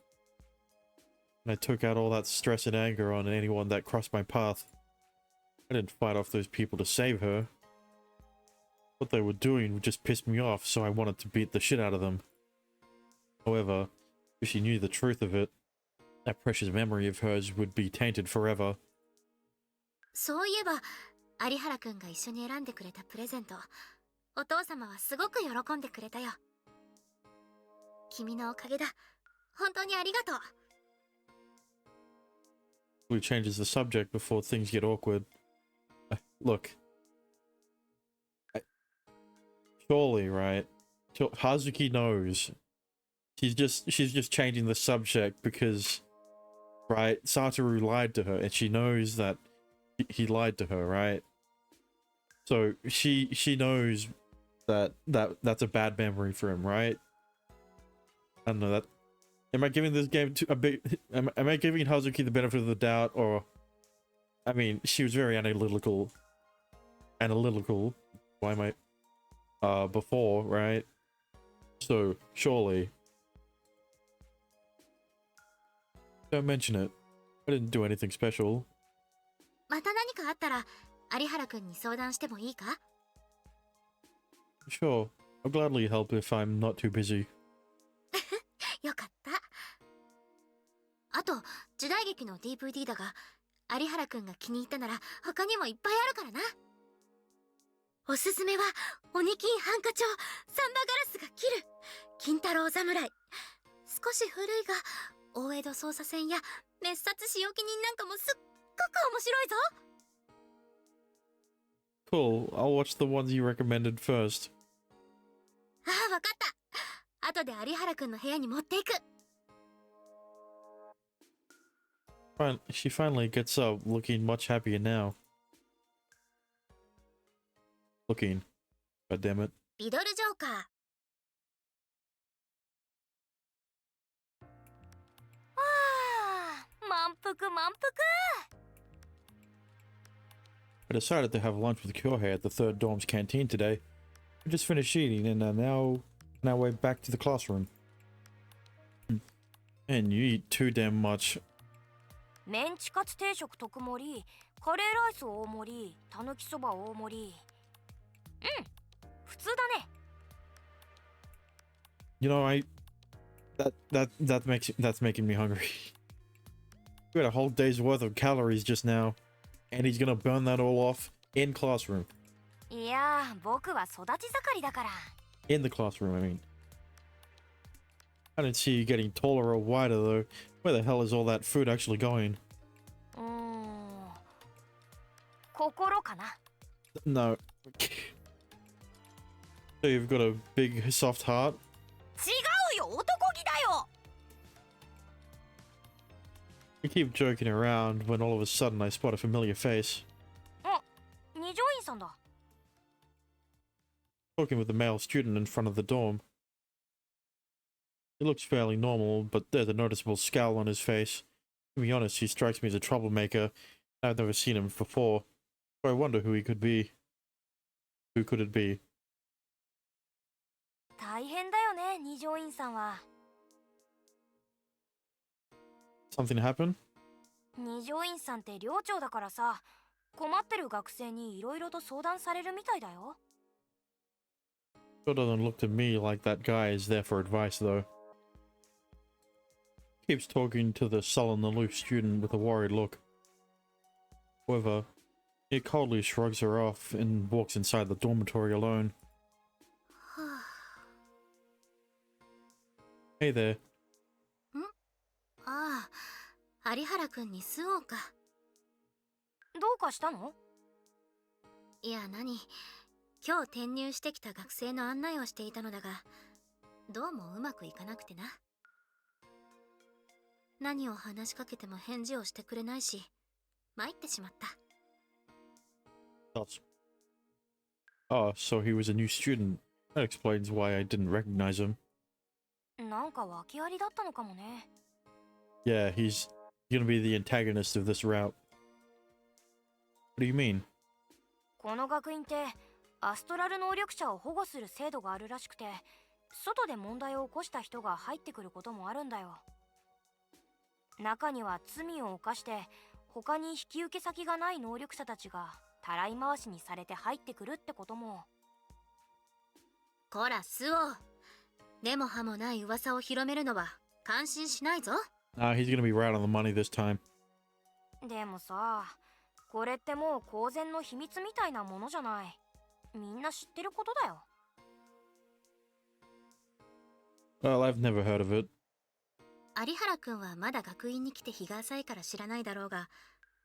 And I took out all that stress and anger on anyone that crossed my path. I didn't fight off those people to save her. What they were doing just pissed me off, so I wanted to beat the shit out of them. However, if she knew the truth of it, that precious memory of hers would be tainted forever. そういえば、有原くんが一緒に選んでくれたプレゼント、お父様はすごく喜んでくれたよ。君のおかげだ。本当にありがとう。Who changes the subject before things get awkward. Look, Surely, right? Hazuki knows. She's just changing the subject because, right? Satoru lied to her, and she knows that he lied to her, right? So she knows that's a bad memory for him, right? I don't know that. Am I giving this game a big? Am I giving Hazuki the benefit of the doubt, or? I mean, she was very analytical. Analytical. Why am I? Before, right? So surely. Don't mention it. I didn't do anything special. また何かあったら有原くんに相談してもいいか？ Sure, I'll gladly help if I'm not too busy. よかった。あと時代劇の DVD だが有原くんが気に入ったなら他にもいっぱいあるからな。おすすめは鬼金ハンカチョウ、サンバガラスが切る、金太郎侍。少し古いが大江戸捜査線や滅殺使用記人なんかもすっごく面白いぞ。 Cool, I'll watch the ones you recommended first. ああ、わかった。後で有原くんの部屋に持っていく。She finally gets up, looking much happier now. Looking. God damn it. リドルジョーカー。わあ、満腹満腹。 I decided to have lunch with Kyohei at the third dorm's canteen today. I just finished eating and are now on our way back to the classroom. And you eat too damn much. メンチカツ定食特盛り、カレーライス大盛り、たぬきそば大盛り。うん、普通だね。You know, that's making me hungry. We had a whole day's worth of calories just now, and he's gonna burn that all off in classroom. いやー、僕は育ち盛りだから。In the classroom, I mean. I didn't see you getting taller or wider though. Where the hell is all that food actually going? 心かな。No. So you've got a big soft heart? 違うよ、男気だよ。We keep joking around when all of a sudden I spot a familiar face. あ、二条院さんだ。Talking with the male student in front of the dorm. He looks fairly normal, but there's a noticeable scowl on his face. To be honest, he strikes me as a troublemaker. I've never seen him before, so I wonder who he could be. Who could it be? 大変だよね、二条院さんは。Something happen? 二条院さんって寮長だからさ、困ってる学生にいろいろと相談されるみたいだよ。Sure doesn't look to me like that guy is there for advice, though. Keeps talking to the sullen, aloof student with a worried look. However, he coldly shrugs her off and walks inside the dormitory alone. Hey there. ああ、有原くんに吸おうか。どうかしたの？いや、何？今日転入してきた学生の案内をしていたのだが、どうもうまくいかなくてな。何を話しかけても返事をしてくれないし、参ってしまった。Oh, so he was a new student. That explains why I didn't recognize him. なんか訳ありだったのかもね。Yeah, he's gonna be the antagonist of this route. What do you mean? この学院ってアストラル能力者を保護する制度があるらしくて、外で問題を起こした人が入ってくることもあるんだよ。中には罪を犯して他に引き受け先がない能力者たちがたらい回しにされて入ってくるってことも。こら、スオー。根も葉もない噂を広めるのは感心しないぞ。He's gonna be right on the money this time. でもさ、これってもう公然の秘密みたいなものじゃない。みんな知ってることだよ。Well, I've never heard of it. 有原くんはまだ学院に来て日が浅いから知らないだろうが、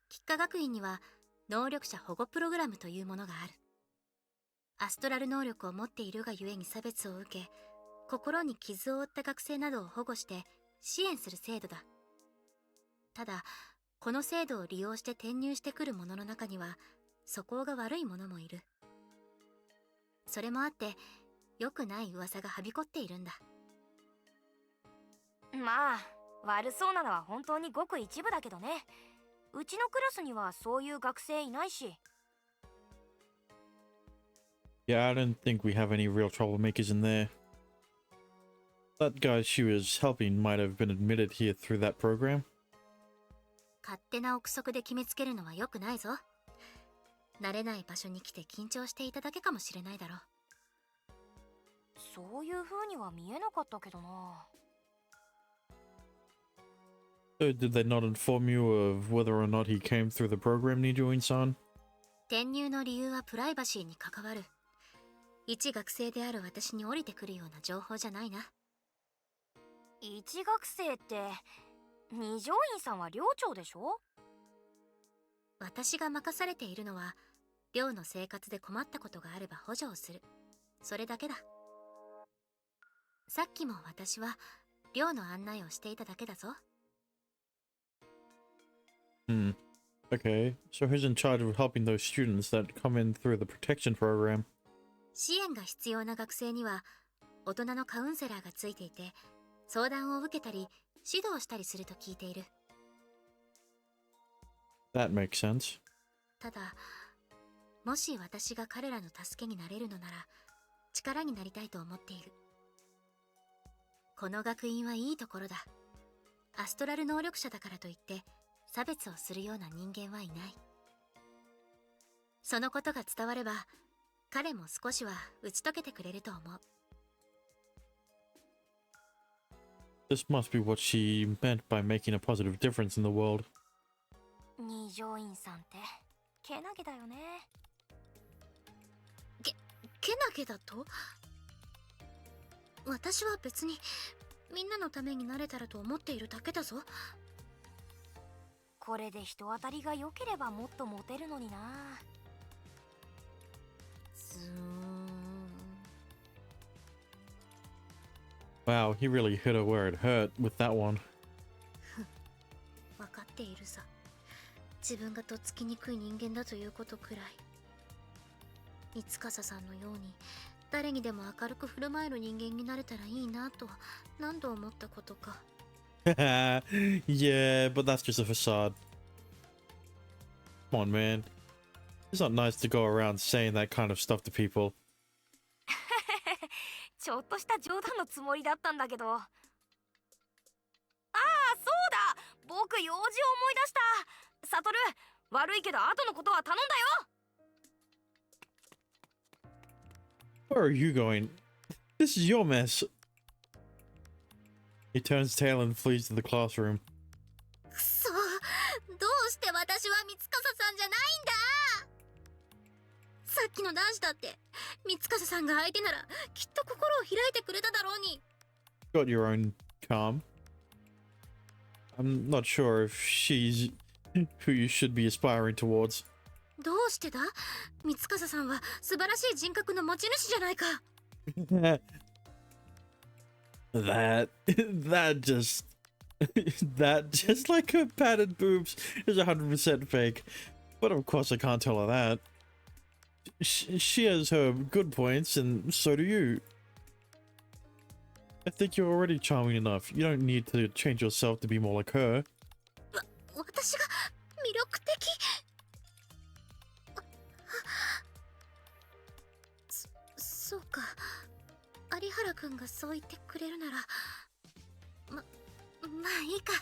吉華学院には能力者保護プログラムというものがある。アストラル能力を持っているがゆえに差別を受け、心に傷を負った学生などを保護して支援する制度だ。ただ、この制度を利用して転入してくる者の中には素行が悪い者もいる。それもあって良くない噂がはびこっているんだ。まあ悪そうなのは本当にごく一部だけどね。うちのクラスにはそういう学生いないし。Yeah, I don't think we have any real troublemakers in there. That guy she was helping might have been admitted here through that program. 勝手な憶測で決めつけるのは良くないぞ。慣れない場所に来て緊張していただけかもしれないだろう。そういう風には見えなかったけどな。So did they not inform you of whether or not he came through the program, Nijuin-san? 転入の理由はプライバシーに関わる。一学生である私に降りてくるような情報じゃないな。一学生って二条院さんは寮長でしょ？私が任されているのは寮の生活で困ったことがあれば補助をする、それだけだ。さっきも私は寮の案内をしていただけだぞ。Okay, so who's in charge of helping those students that come in through the protection program? 支援が必要な学生には大人のカウンセラーがついていて、相談を受けたり指導したりすると聞いている。That makes sense. ただ、もし私が彼らの助けになれるのなら力になりたいと思っている。この学院はいいところだ。アストラル能力者だからといって差別をするような人間はいない。そのことが伝われば彼も少しは打ち解けてくれると思う。This must be what she meant by making a positive difference in the world. 二条院さんってけなげだよね。けなげだと？私は別にみんなのためになれたらと思っているだけだぞ。これで人当たりが良ければもっとモテるのにな。Wow, he really hit her where it hurt with that one. 分かっているさ。自分がとっつきにくい人間だということくらい。三笠さんのように誰にでも明るく振る舞える人間になれたらいいなと何度思ったことか。Yeah, but that's just a facade. Come on, man. It's not nice to go around saying that kind of stuff to people. ちょっとした冗談のつもりだったんだけど。ああ、そうだ、僕用事を思い出した。サトル、悪いけど後のことは頼んだよ。 Where are you going? This is your mess. He turns tail and flees to the classroom. くそ、どうして私は三笠さんじゃないんだ。さっきの男子だって三笠さんが相手ならきっと心を開いてくれただろうに。 Got your own calm. I'm not sure if she's who you should be aspiring towards. どうしてだ？三笠さんは素晴らしい人格の持ち主じゃないか。that just that just like her padded boobs is 100% fake. But of course I can't tell her that. She has her good points and so do you. I think you're already charming enough. You don't need to change yourself to be more like her. 私が魅力的？そうか。有原くんがそう言ってくれるならまあいいか。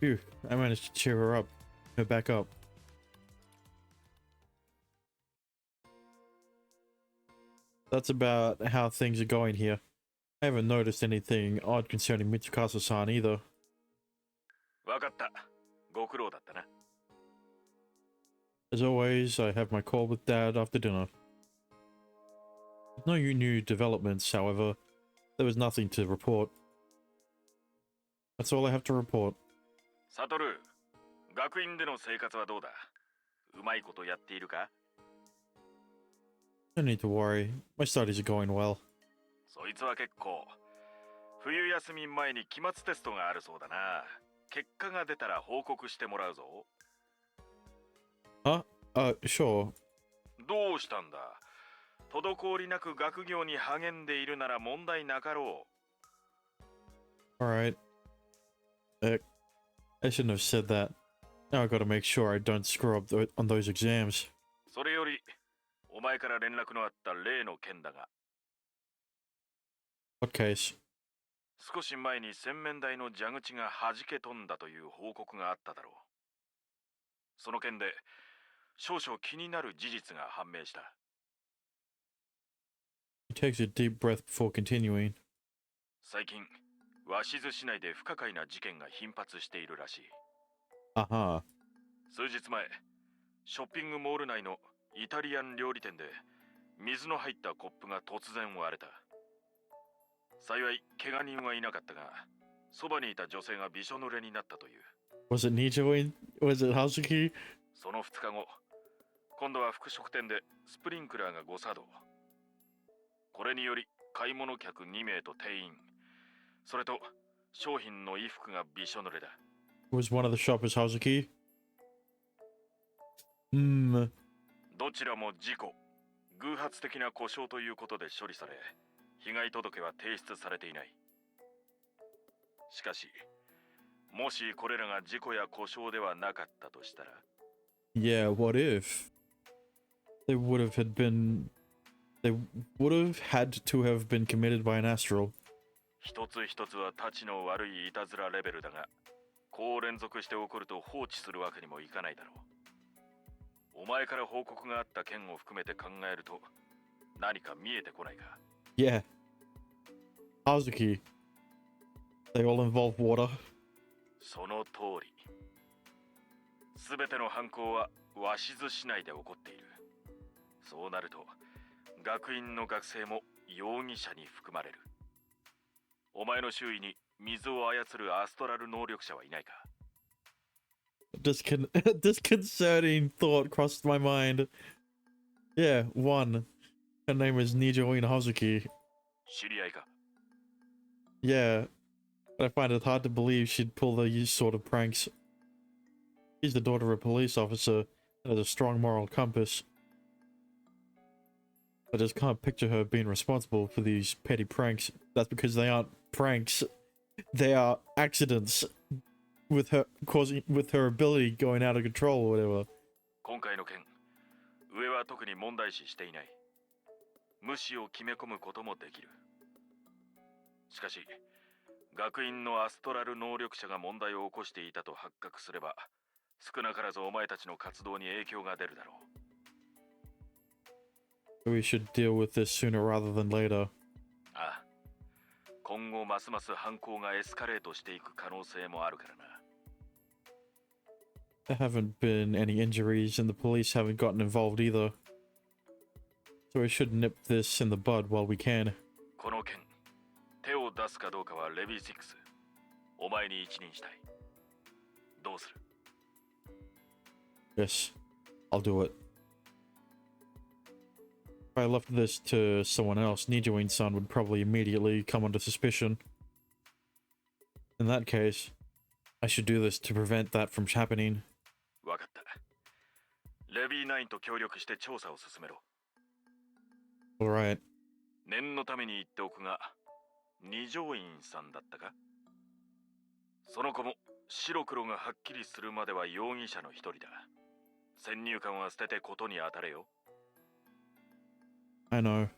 Phew, I managed to cheer her up. Her back up. That's about how things are going here. I haven't noticed anything odd concerning Mitsukasa-san either. わかった。ご苦労だったな。As always, I have my call with Dad after dinner. No new developments, however. There was nothing to report. That's all I have to report. サトル、学院での生活はどうだ？うまいことやっているか？ No need to worry. My studies are going well. そいつは結構冬休み前に期末テストがあるそうだな。結果が出たら報告してもらうぞ。 Huh? Sure. どうしたんだ。滞りなく学業に励んでいるなら問題なかろ Alright. I shouldn't have said that. Now I gotta make sure I don't screw up on those exams. う。それよりお前から連絡のあった例の件だが、 What case? 少し前に洗面台の蛇口が弾け飛んだという報告があっただろう。その件で少々気になる事実が判明した。 He takes a deep breath before continuing. 最近鷲津市内で不可解な事件が頻発しているらしい。 Uh-huh. 数日前、ショッピングモール内のイタリアン料理店で水の入ったコップが突然割れた。幸い怪我人はいなかったが、そばにいた女性がびしょ濡れになったという。 Was it Nijo? Was it Hazuki? その2日後、今度は服飾店でスプリンクラーが誤作動。これにより買い物客2名と店員、それと商品の衣服がびしょ濡れだ。 Was one of the shoppers Hazuki? どちらも事故、偶発的な故障ということで処理され、被害届は提出されていない。しかし、もしこれらが事故や故障ではなかったとしたら、 Yeah, what if? They would have had to have been committed by an astral. 一つ一つはたちの悪いいたずらレベルだが、こう連続して起こると放置するわけにもいかないだろう。お前から報告があった件を含めて考えると、何か見えてこないか。 Yeah. Hazuki. They all involve water. その通り。すべての犯行は鷲津市内で起こっている。そうなると、学院の学生も容疑者に含まれる。お前の周囲に水を操るアストラル能力者はいないか？ Disconcerting thought crossed my mind. Yeah, one. Her name is Nijoin Hazuki. 知り合いか？ Yeah. But I find it hard to believe she'd pull these sort of pranks. She's the daughter of a police officer and has a strong moral compass. I just can't picture her being responsible for these petty pranks. That's because they aren't pranks. They are accidents with her ability going out of control or whatever. 今回の件、上は特に問題視していない。無視を決め込むこともできる。しかし、学院のアストラル能力者が問題を起こしていたと発覚すれば、少なからずお前たちの活動に影響が出るだろう。 We should deal with this sooner rather than later. ああ、今後ますます犯行がエスカレートしていく可能性もあるからな。 There haven't been any injuries and the police haven't gotten involved either. So we should nip this in the bud while we can. この件、手を出すかどうかはレビー6。お前に一任したい。どうする？ Yes, I'll do it. If I left this to someone else, Nijoin-san would probably immediately come under suspicion. In that case, I should do this to prevent that from happening. わかった。レビー9と協力して調査を進めろ。 Alright. 念のために言っておくが、二条院さんだったか？その子も白黒がはっきりするまでは容疑者の一人だ。先入観は捨ててことに当たれよ。 I know.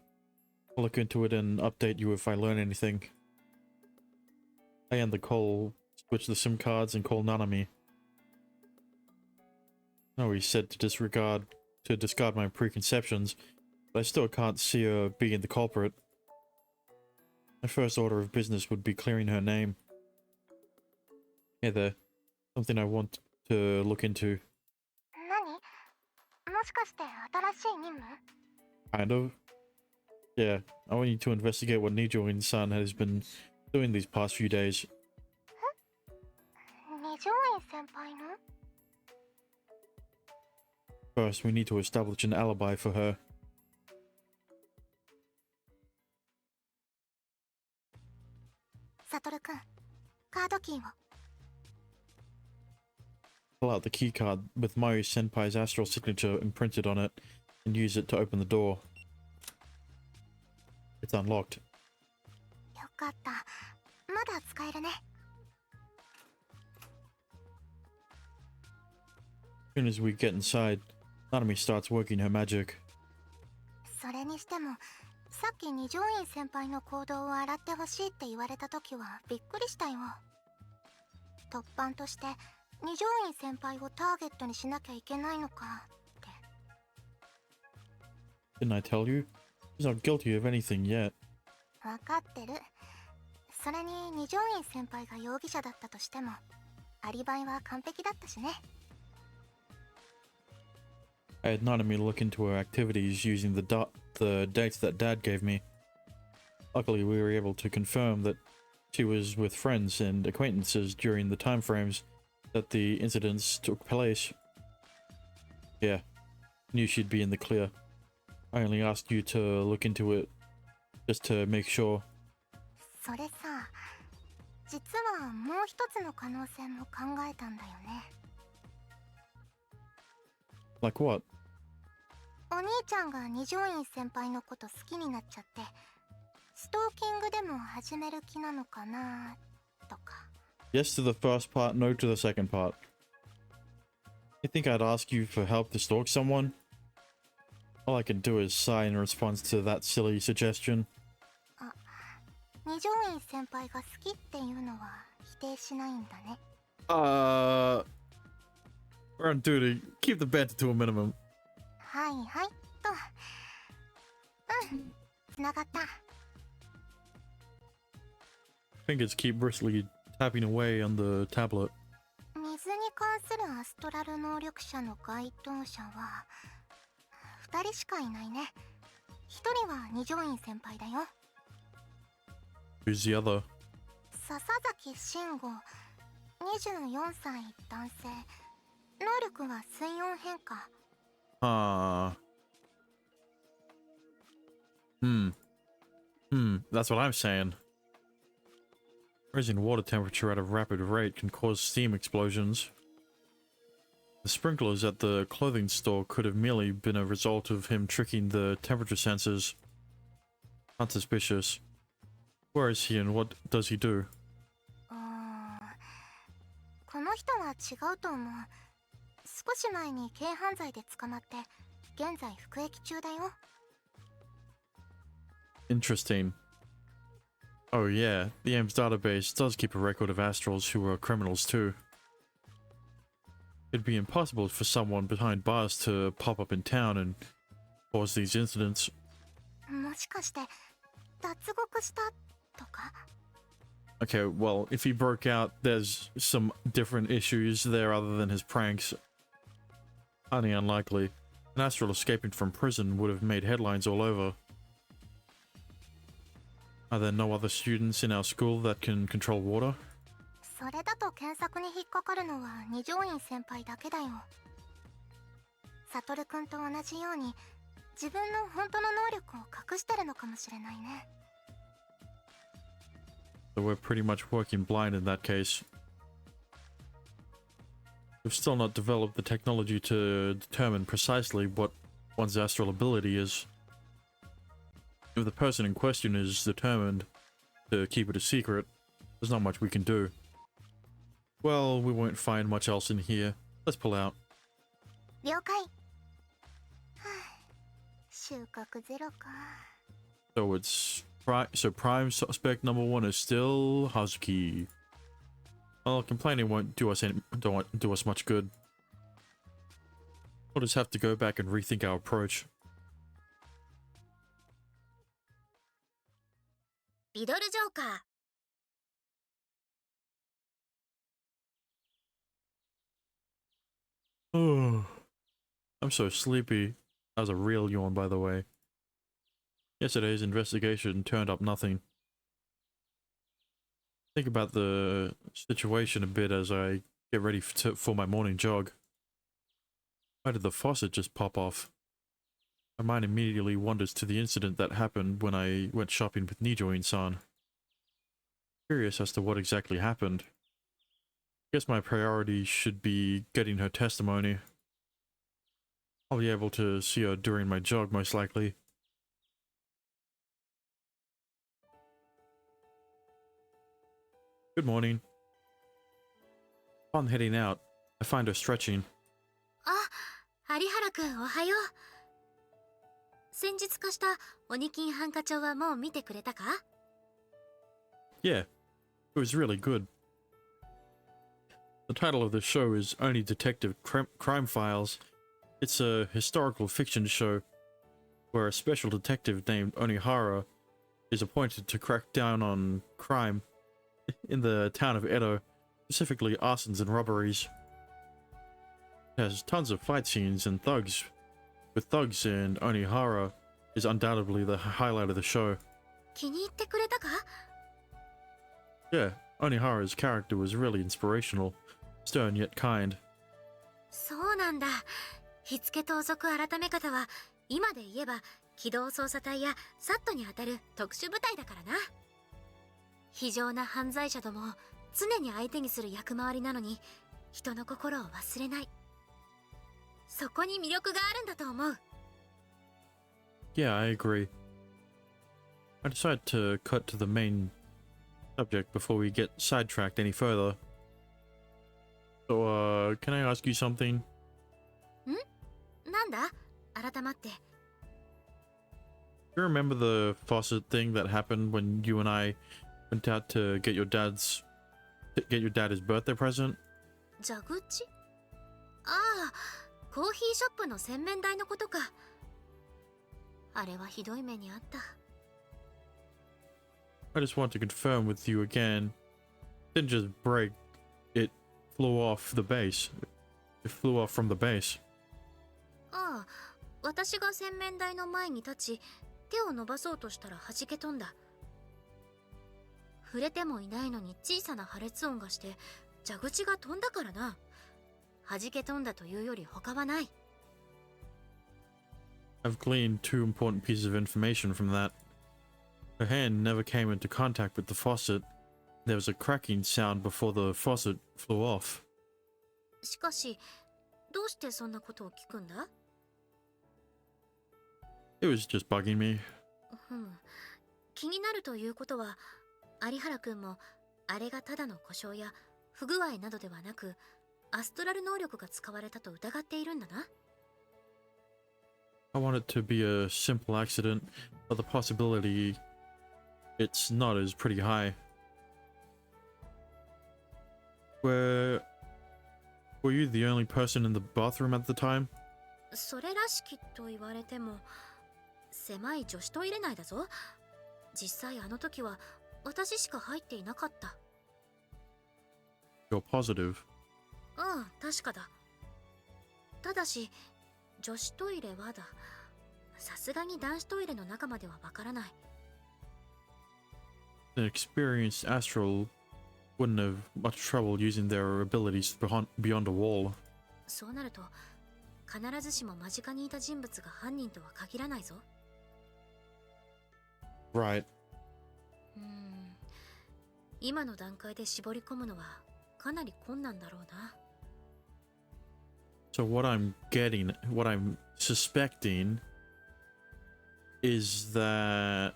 I'll look into it and update you if I learn anything. I end the call, switch the SIM cards, and call Nanami. No, he said to discard my preconceptions, but I still can't see her being the culprit. My first order of business would be clearing her name. Hey there. Something I want to look into. 何？もしかして新しい任務？ Kind of. Yeah, I want you to investigate what Nijoin-san has been doing these past few days. 二条院先輩の？ First, we need to establish an alibi for her. pull out the keycard with Mayu Senpai's astral signature imprinted on it and use it to open the door. It's unlocked. よかった。まだ使えるね。As soon as we get inside, Nanami starts working her magic. それにしても、さっき二条院先輩の行動を洗ってほしいって言われた時はびっくりしたよ。突版として二条院先輩をターゲットにしなきゃいけないのかって。Didn't I tell you? He's not guilty of anything yet. わかってる。それに二条院先輩が容疑者だったとしても、アリバイは完璧だったしね。I had Nanami look into her activities using the dates that Dad gave me. Luckily, we were able to confirm that she was with friends and acquaintances during the time frames that the incidents took place. Yeah, knew she'd be in the clear. I only asked you to look into it just to make sure. それさ、実はもう一つの可能性も考えたんだよね。Like what? お兄ちゃんが二条院先輩のこと好きになっちゃって、ストーキングでも始める気なのかなとか。Yes to the first part, no to the second part. You think I'd ask you for help to stalk someone? All I can do is sigh in response to that silly suggestion. あ、二条院先輩が好きっていうのは否定しないんだね。We're on duty. Keep the banter to a minimum. はいはいと。繋がった。Fingers keep briskly tapping away on the tablet. 水に関するアストラル能力者の該当者は2人しかいないね。1人は二条院先輩だよ。Who's the other? 笹崎慎吾、24歳男性。能力は水温変化。That's what I'm saying. Raising water temperature at a rapid rate can cause steam explosions. The sprinklers at the clothing store could have merely been a result of him tricking the temperature sensors. Unsuspicious. Where is he and what does he do? この人は違うと思う。少し前に軽犯罪で捕まって現在服役中だよ。Interesting. Oh yeah, the AIM's database does keep a record of astrals who are criminals too. It'd be impossible for someone behind bars to pop up in town and cause these incidents. もしかして脱獄したとか？ Okay, well, if he broke out, there's some different issues there other than his pranks. Highly unlikely. An astral escaping from prison would have made headlines all over. Are there no other students in our school that can control water? それだと検索に引っかかるのは二条院先輩だけだよ。サトルくんと同じように自分の本当の能力を隠してるのかもしれないね。So we're pretty much working blind in that case. We've still not developed the technology to determine precisely what one's astral ability is. If the person in question is determined to keep it a secret, there's not much we can do. Well, we won't find much else in here. Let's pull out. 了解。収穫ゼロか。So it's prime suspect number 1 is still Hazuki. Well, complaining won't do us much good. We'll just have to go back and rethink our approach. リドルジョーカー。I'm so sleepy. That was a real yawn, by the way. Yesterday's investigation turned up nothing. Think about the situation a bit as I get ready for my morning jog. Why did the faucet just pop off? My mind immediately wanders to the incident that happened when I went shopping with Nijo-in-san. Curious as to what exactly happened. Guess my priority should be getting her testimony. I'll be able to see her during my jog, most likely. Good morning. Upon heading out, I find her stretching. あ、有原くんおはよう。先日化した鬼金ハンカチョウはもう見てくれたか？ Yeah, it was really good. The title of the show is Only Detective Crime Files. It's a historical fiction show where a special detective named Onihara is appointed to crack down on crime in the town of Edo, specifically arsons and robberies. It has tons of fight scenes and thugs, with thugs, and Onihara is undoubtedly the highlight of the show. 気に入ってくれたか？ Yeah, Onihara's character was really inspirational, stern yet kind. そうなんだ。火付盗賊改め方は今で言えば機動捜査隊やサットにあたる特殊部隊だからな。非常な犯罪者どもを常に相手にする役回りなのに人の心を忘れない。そこに魅力があるんだと思う。Yeah, I agree. I decided to cut to the main subject before we get sidetracked any further. So, can I ask you something? なんだ？改まって。You remember the faucet thing that happened when you and I went out to get your dad his birthday present? 蛇口？ああ、コーヒーショップの洗面台のことか。あれはひどい目にあった。I just want to confirm with you again. It didn't just break, it flew off the base. It flew off from the base. ああ、私が洗面台の前に立ち、手を伸ばそうとしたら弾け飛んだ。触れてもいないのに小さな破裂音がして、蛇口が飛んだからな。弾け飛んだというより他はない。I've gleaned two important pieces of information from that. Her hand never came into contact with the faucet. There was a cracking sound before the faucet flew off. しかし、どうしてそんなことを聞くんだ？ It was just bugging me. 気になるということは、有原くんもあれがただの故障や不具合などではなく、アストラル能力が使われたと疑っているんだな。I want it to be a simple accident, but the possibility it's not is pretty high. Were you the only person in the bathroom at the time? それらしきと言われても、狭い女子トイレ内だぞ。実際あの時は私しか入っていなかった。You're positive. ああ、確かだ。ただし、女子トイレはだ。さすがに男子トイレの中まではわからない。An experienced astral wouldn't have much trouble using their abilities beyond a wall. そうなると、必ずしも間近にいた人物が犯人とは限らないぞ。Right. 今の段階で絞り込むのはかなり困難だろうな。So what I'm suspecting is that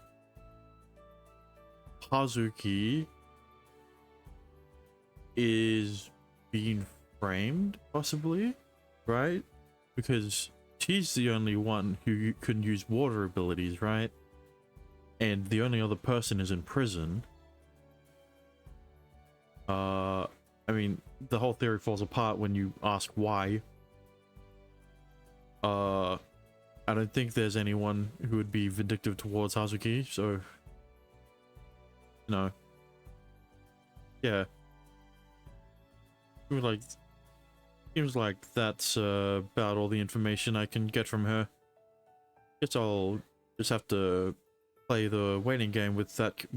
Hazuki is being framed, possibly, right? Because she's the only one who can use water abilities, right? And the only other person is in prison. I mean, the whole theory falls apart when you ask why. I don't think there's anyone who would be vindictive towards Hazuki, so... No. Yeah. Seems like that's about all the information I can get from her. Guess I'll just have to play the waiting game with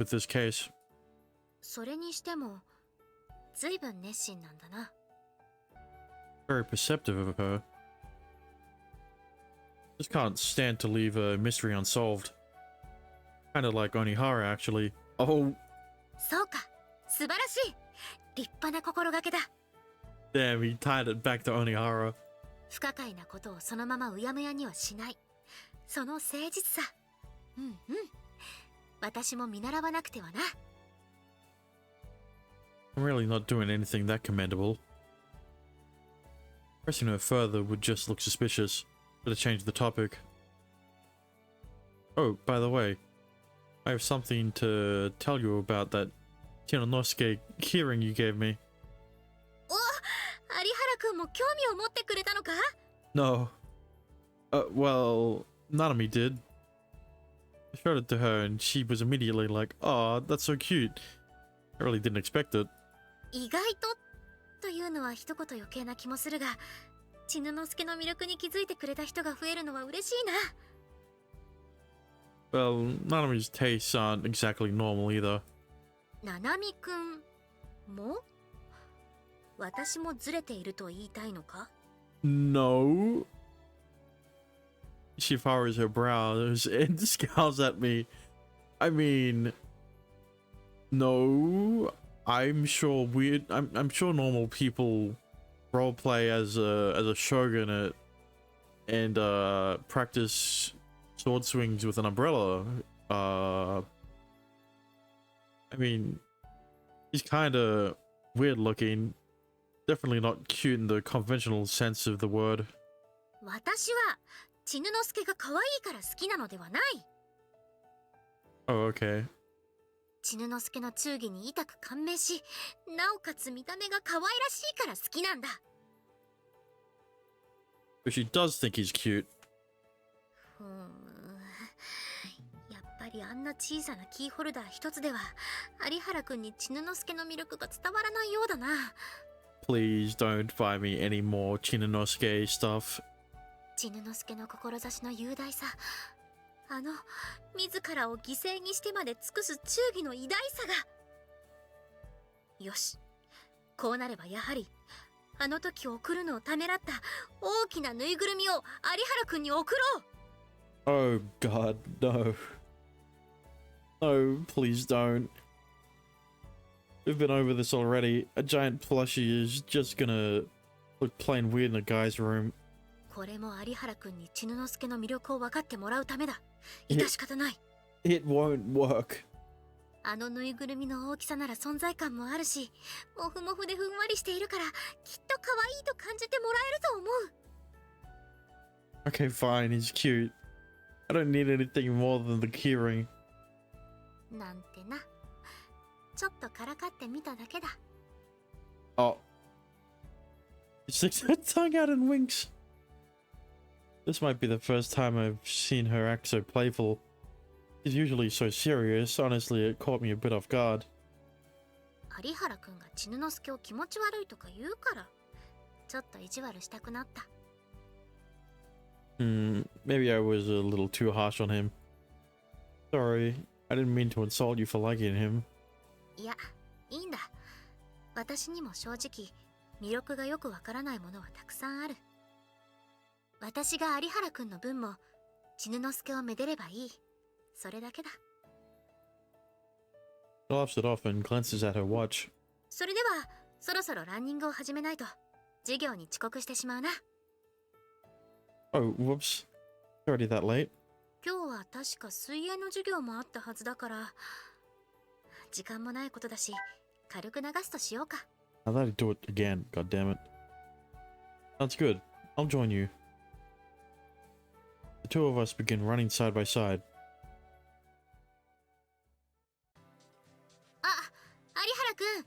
this case. それにしても、ずいぶん熱心なんだな。Very perceptive of her. Just can't stand to leave a mystery unsolved. Kinda like Onihara, actually. Oh! そうか、素晴らしい。立派な心がけだ。Damn, he tied it back to Onihara. 不可解なことをそのままうやむやにはしない。その誠実さ。うんうん。私も見習わなくてはな。I'm really not doing anything that commendable. Pressing her further would just look suspicious. Better change the topic. Oh, by the way, I have something to tell you about that Chinonosuke hearing you gave me. お、有原くんも興味を持ってくれたのか？ No. Well, Nanami did. I showed it to her and she was immediately like, "Oh, that's so cute." I really didn't expect it. 意外というのは一言余計な気もするが、千之助の魅力に気づいてくれた人が増えるのは嬉しいな。Well, Nanami's tastes aren't exactly normal either. ななみくんも？私もずれていると言いたいのか？ No. She furrows her brows and scowls at me. I mean, no. I'm sure I'm sure normal people roleplay as a shogun and practice sword swings with an umbrella. I mean, he's kind of weird looking. Definitely not cute in the conventional sense of the word. 私は千之助が可愛いから好きなのではない。Oh, okay. 千之助の忠義に痛く感銘し、なおかつ見た目が可愛らしいから好きなんだ。But she does think he's cute. やっぱりあんな小さなキーホルダー一つでは有原くんに千之助の魅力が伝わらないようだな。Please don't buy me any more Chinonosuke stuff. 千之助の志の雄大さ、自らを犠牲にしてまで尽くす忠義の偉大さが。よし、こうなればやはりあの時送るのをためらった大きなぬいぐるみを有原くんに送ろう。 Oh god, no. No, please don't. We've been over this already. A giant plushie is just gonna look plain weird in a guy's room. これも有原くんに千之助の魅力を分かってもらうためだ。致し方ない。 It won't work. あのぬいぐるみの大きさなら存在感もあるし、もふもふでふんわりしているから、きっと可愛いと感じてもらえると思う。 Okay, fine, he's cute. I don't need anything more than the keyring. なんてな。ちょっとからかってみただけだ。 Oh. She sticks her tongue out and winks. This might be the first time I've seen her act so playful. She's usually so serious. Honestly, it caught me a bit off guard. 有原くんが千之助を気持ち悪いとか言うから、ちょっと意地悪したくなった。Maybe I was a little too harsh on him. Sorry, I didn't mean to insult you for liking him. いや、いいんだ。私にも正直、魅力がよくわからないものはたくさんある。私が有原くんの分も、千之助をめでればいい。それだけだ。She laughs it off and glances at her watch. それでは、そろそろランニングを始めないと、授業に遅刻してしまうな。Oh, whoops. It's already that late. 今日は確か水泳の授業もあったはずだから、時間もないことだし、軽く流すとしようか。I thought I'd do it again, god damn it. Sounds good. I'll join you. The two of us begin running side by side. あ、有原くん、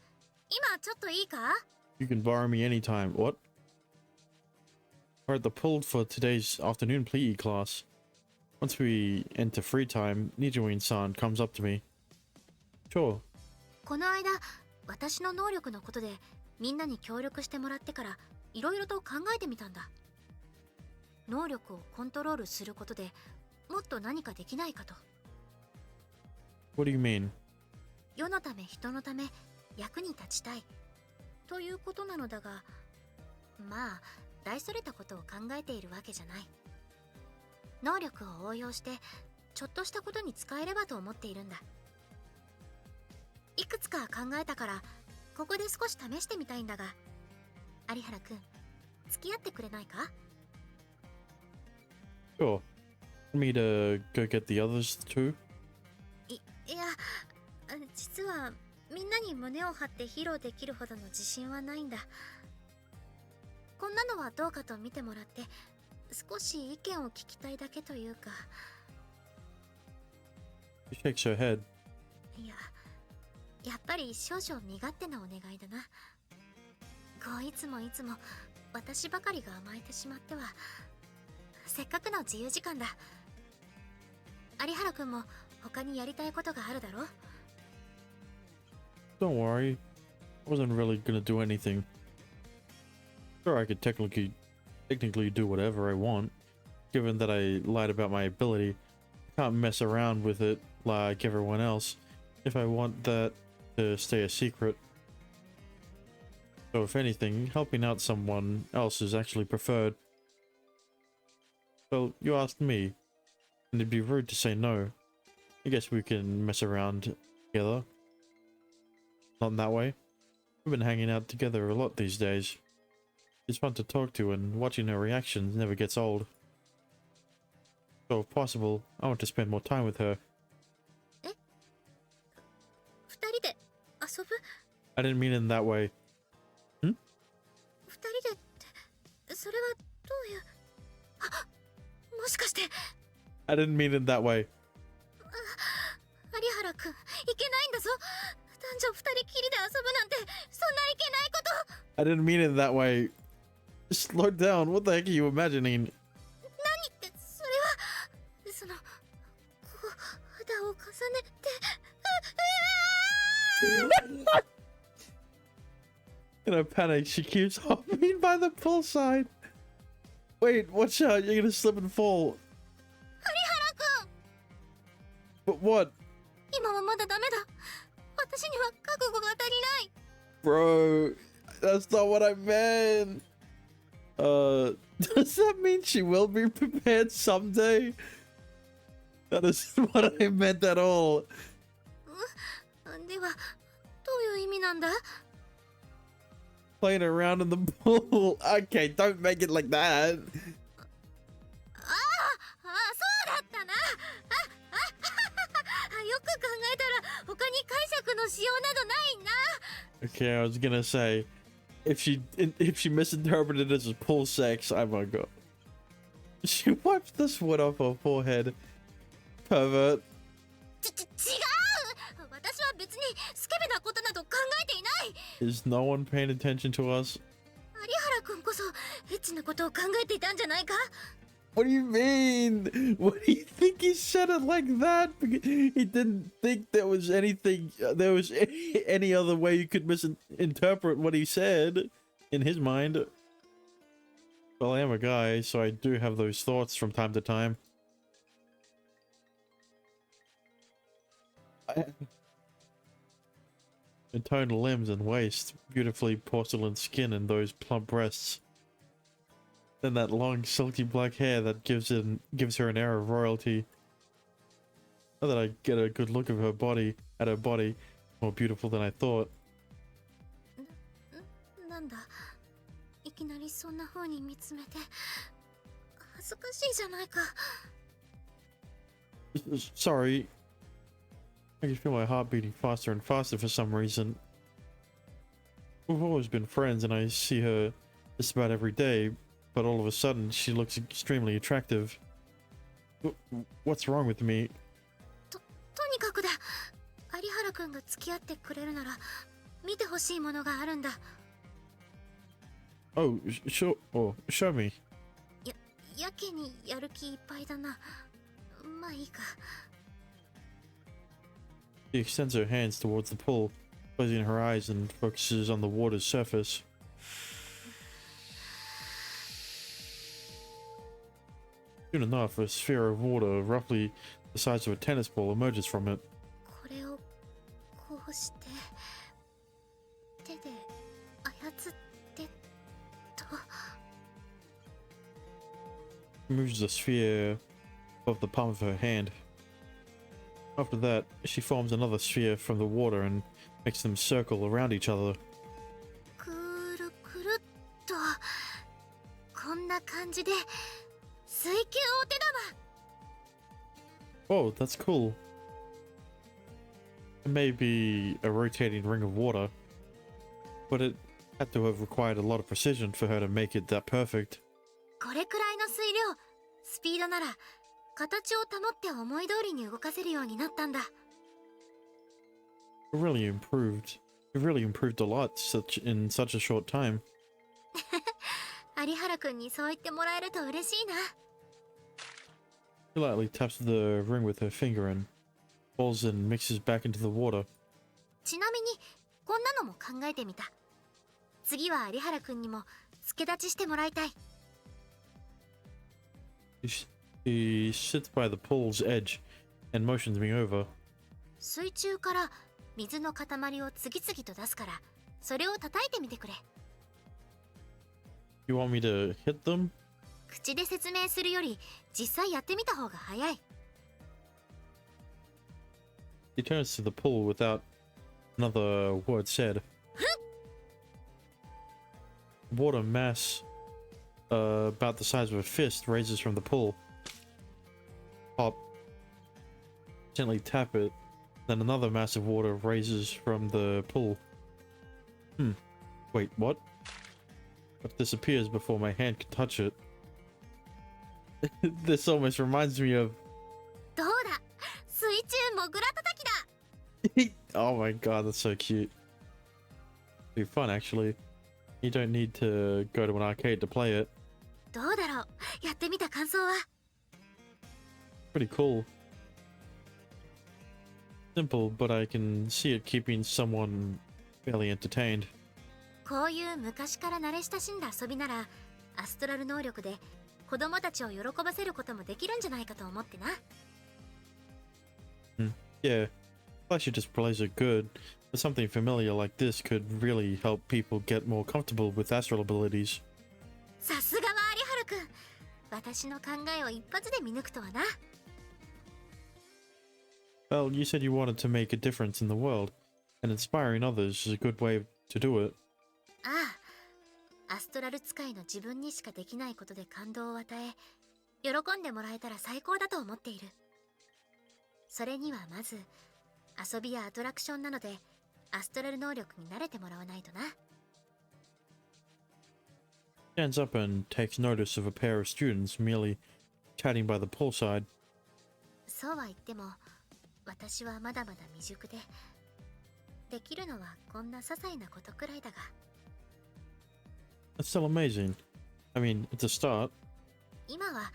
今ちょっといいか？ You can borrow me anytime. What? We're at the pool for today's afternoon PE class. Once we enter free time, Nijuin-san comes up to me. Sure. この間、私の能力のことでみんなに協力してもらってからいろいろと考えてみたんだ。能力をコントロールすることでもっと何かできないかと。 What do you mean? 世のため人のため役に立ちたいということなのだが、まあ大それたことを考えているわけじゃない。能力を応用してちょっとしたことに使えればと思っているんだ。いくつか考えたからここで少し試してみたいんだが、有原くん、付き合ってくれないか？ Sure. Want me to go get the others too? いや、実はみんなに胸を張って披露できるほどの自信はないんだ。こんなのはどうかと見てもらって、少し意見を聞きたいだけというか。She shakes her head. いや、やっぱり少々身勝手なお願いだな。こういつも私ばかりが甘えてしまっては。せっかくの自由時間だ。有原くんも他にやりたいことがあるだろ？ Don't worry. I wasn't really gonna do anything. Sure, I could technically do whatever I want. Given that I lied about my ability, I can't mess around with it like everyone else if I want that to stay a secret. So if anything, helping out someone else is actually preferred. Well, you asked me, and it'd be rude to say no. I guess we can mess around together. Not in that way. We've been hanging out together a lot these days. She's fun to talk to, and watching her reactions never gets old. So if possible, I want to spend more time with her. え？二人で遊ぶ？ I didn't mean it in that way. 二人でってそれはどういう？あ、もしかして。 I didn't mean it in that way. 有原くん、いけないんだぞ。男女二人きりで遊ぶなんて、そんないけないこと。 I didn't mean it in that way. Slow down. What the heck are you imagining? 何ってそれはそのこう肌を重ねて。In a panic, she keeps hopping by the poolside. Wait, watch out. You're gonna slip and fall. 有原くん、 But what? 今はまだダメだ。私には覚悟が足りない。 Bro, that's not what I meant. Does that mean she will be prepared someday? That isn't what I meant at all. ではどういう意味なんだ？ Playing around in the pool. Okay, don't make it like that. そうだったな。よく考えたら他に解釈のしようなどないな。 Okay, I was gonna say, if she misinterpreted it as pool sex, oh my god. She wipes the sweat off her forehead. Pervert. 違う。私は別にスケベなことなど考えていない。 Is no one paying attention to us? 有原くんこそエッチなことを考えていたんじゃないか？ What do you mean? What do you think he said it like that? He didn't think there was anything, there was any other way you could misinterpret what he said in his mind. Well, I am a guy, so I do have those thoughts from time to time. And toned limbs and waist, beautifully porcelain skin and those plump breasts. Then that long silky black hair that gives her an air of royalty. Now that I get a good look of her body, more beautiful than I thought. なんだ、いきなりそんな風に見つめて恥ずかしいじゃないか。 Sorry. I can feel my heart beating faster and faster for some reason. We've always been friends and I see her just about every day, but all of a sudden she looks extremely attractive. What's wrong with me? とにかくだ。有原くんが付き合ってくれるなら見てほしいものがあるんだ。 Oh, show me. やけにやる気いっぱいだな。まあいいか。 She extends her hands towards the pool, closing her eyes and focuses on the water's surface. Soon enough, a sphere of water, roughly the size of a tennis ball, emerges from it. これをこうして手で操ってと。 She moves the sphere above the palm of her hand. After that, she forms another sphere from the water and makes them circle around each other. くるくるっこんな感じで水球お手玉。 Oh, that's cool. It may be a rotating ring of water, but it had to have required a lot of precision for her to make it that perfect. これくらいの水量、スピードなら形を保って思い通りに動かせるようになったんだ。It really improved. It really improved a lot in such a short time. 有原くんにそう言ってもらえると嬉しいな。 She lightly taps the ring with her finger and falls and mixes back into the water. ちなみにこんなのも考えてみた。次は有原くんにも助立ちしてもらいたい。 She sits by the pool's edge and motions me over. 水中から水の塊を次々と出すから、それを叩いてみてくれ。 You want me to hit them? 口で説明するより実際やってみた方が早い。 He turns to the pool without another word said. Water mass about the size of a fist raises from the pool. Pop. Gently tap it. Then another mass of water raises from the pool. Wait, what? But disappears before my hand can touch it. This almost reminds me of... どうだ、水中モグラ叩きだ。 Oh my god, that's so cute. Be fun actually. You don't need to go to an arcade to play it. どうだろう、やってみた感想は。 Pretty cool. Simple, but I can see it keeping someone fairly entertained. こういう昔から慣れ親しんだ遊びなら、アストラル能力で子供たちを喜ばせることもできるんじゃないかと思ってな。 Yeah, plus she just plays it good, but something familiar like this could really help people get more comfortable with astral abilities. さすがは有原くん、私の考えを一発で見抜くとはな。 Well, you said you wanted to make a difference in the world, and inspiring others is a good way to do it. ああ、アストラル使いの自分にしかできないことで感動を与え、喜んでもらえたら最高だと思っている。それにはまず遊びやアトラクションなのでアストラル能力に慣れてもらわないとな。 Stands up and takes notice of a pair of students merely chatting by the poolside. そうは言っても私はまだまだ未熟で、できるのはこんな些細なことくらいだが。 That's still amazing. I mean, it's a start. 今は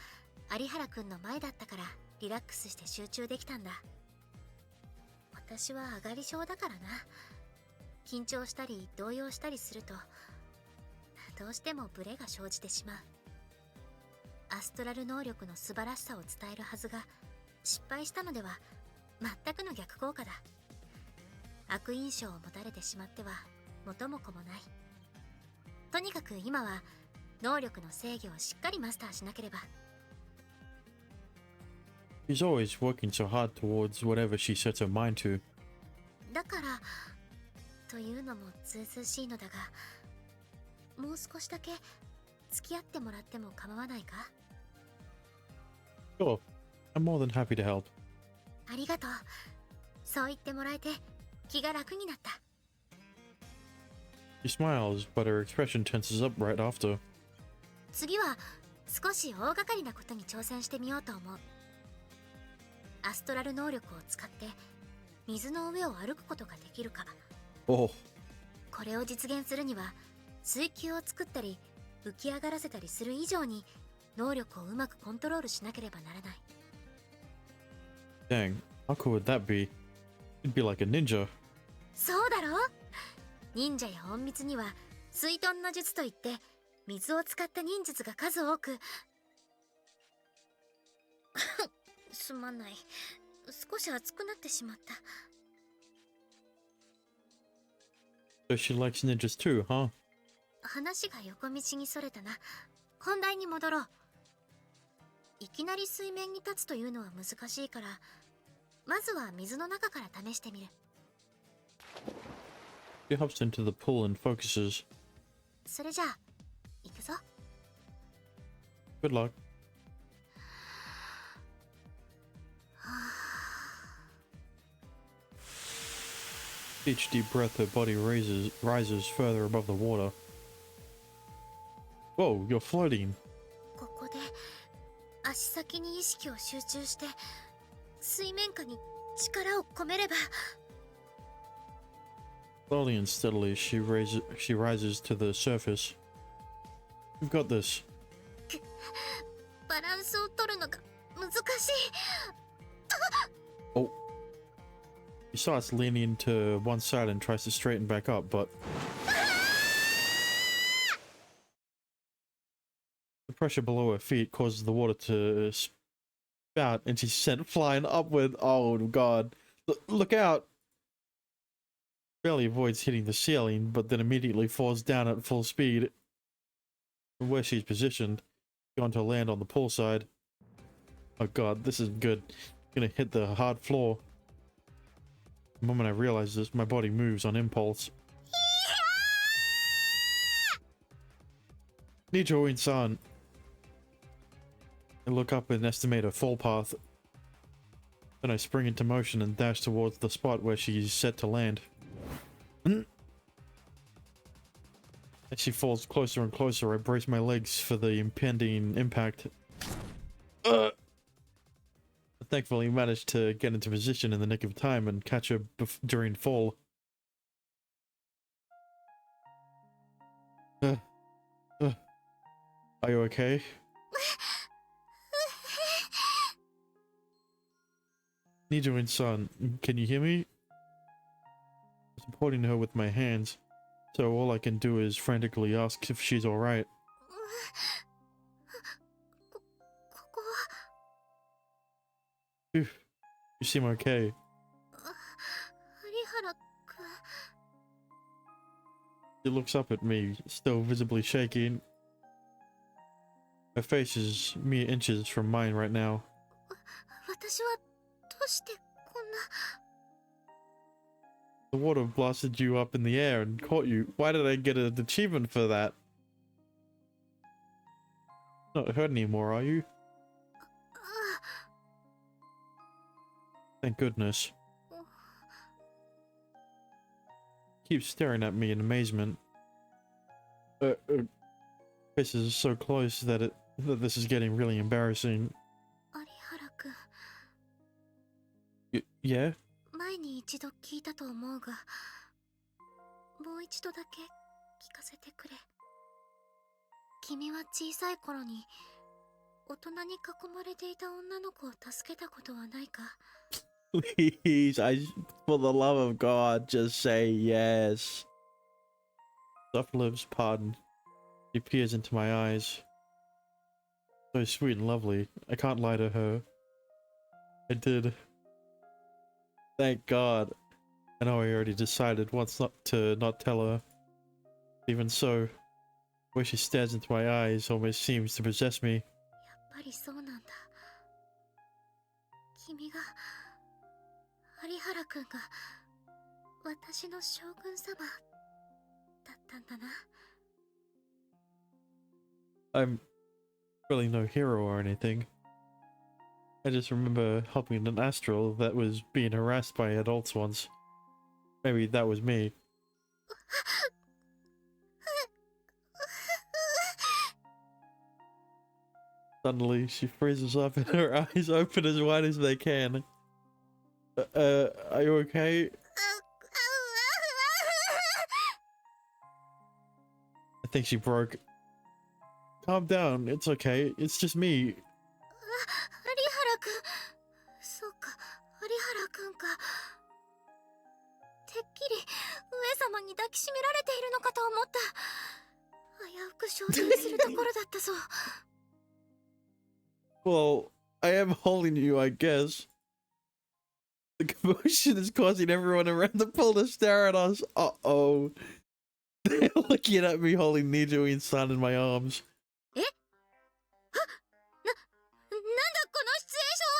有原くんの前だったからリラックスして集中できたんだ。私は上がり症だからな。緊張したり動揺したりするとどうしてもブレが生じてしまう。アストラル能力の素晴らしさを伝えるはずが失敗したのでは全くの逆効果だ。悪印象を持たれてしまっては元も子もない。とにかく今は能力の制御をしっかりマスターしなければ。 She's always working so hard towards whatever she sets her mind to. だからというのもずうずうしいのだが、もう少しだけ付き合ってもらっても構わないか。 Sure, I'm more than happy to help. ありがとう。そう言ってもらえて気が楽になった。 She smiles, but her expression tenses up right after. 次は少し大掛かりなことに挑戦してみようと思う。アストラル能力を使って水の上を歩くことができるか。 Oh, これを実現するには水球を作ったり浮き上がらせたりする以上に能力をうまくコントロールしなければならない。 dang, how cool would that be? It'd be like a ninja. そうだろう。忍者や隠密には水遁の術といって水を使った忍術が数多くすまない、少し熱くなってしまった。 So she likes ninjas too, huh? 話が横道にそれたな。本題に戻ろう。いきなり水面に立つというのは難しいから、まずは水の中から試してみる。 She hops into the pool and focuses. それじゃあ行くぞ。Good luck. Each deep breath, her body rises further above the water. Whoa, you're floating. ここで足先に意識を集中して水面下に力を込めれば。 Slowly and steadily, she rises to the surface. You've got this. バランスを取るのが難しい。 Oh. She starts leaning to one side and tries to straighten back up, but the pressure below her feet causes the water to spout and she's sent flying upward. Oh god. Look out! Barely avoids hitting the ceiling, but then immediately falls down at full speed. From where she's positioned, going to land on the pool side. Oh god, this is good. Gonna hit the hard floor. The moment I realize this, my body moves on impulse. Nijo-in-san. I look up and estimate her fall path. Then I spring into motion and dash towards the spot where she's set to land. As she falls closer and closer, I brace my legs for the impending impact. I thankfully managed to get into position in the nick of time and catch her during fall. Are you okay? Nijo-in-san, can you hear me? I'm supporting her with my hands, so all I can do is frantically ask if she's alright. ここは Phew, you seem okay. 有原君。 She looks up at me, still visibly shaking. Her face is mere inches from mine right now. 私はどうしてこんな。 The water blasted you up in the air and caught you. Why did I get an achievement for that? Not hurt anymore, are you? Thank goodness. Keeps staring at me in amazement. Face is so close that this is getting really embarrassing. 有原君。 Yeah? 前に一度聞いたと思うが、もう一度だけ聞かせてくれ。君は小さい頃に大人に囲まれていた女の子を助けたことはないか？ Please, for the love of God, just say yes. Soft lips pardon. She peers into my eyes. So sweet and lovely. I can't lie to her. I did. Thank God. I know I already decided once not to tell her. Even so, the way she stares into my eyes almost seems to possess me. やっぱりそうなんだ。君が、有原君が、私の将軍様だったんだな。I'm really no hero or anything. I just remember helping an astral that was being harassed by adults once. Maybe that was me. Suddenly, she freezes up and her eyes open as wide as they can. Are you okay? I think she broke. Calm down, it's okay. It's just me. 有原君。そうか、有原君か。てっきり上様に抱きしめられているのかと思った。危うく昇天するところだったぞ。Well, I am holding you, I guess. The commotion is causing everyone around the pool to stare at us. Uh-oh. They're looking at me holding Nijo-in-san in my arms. なんだこのシチュエーションは。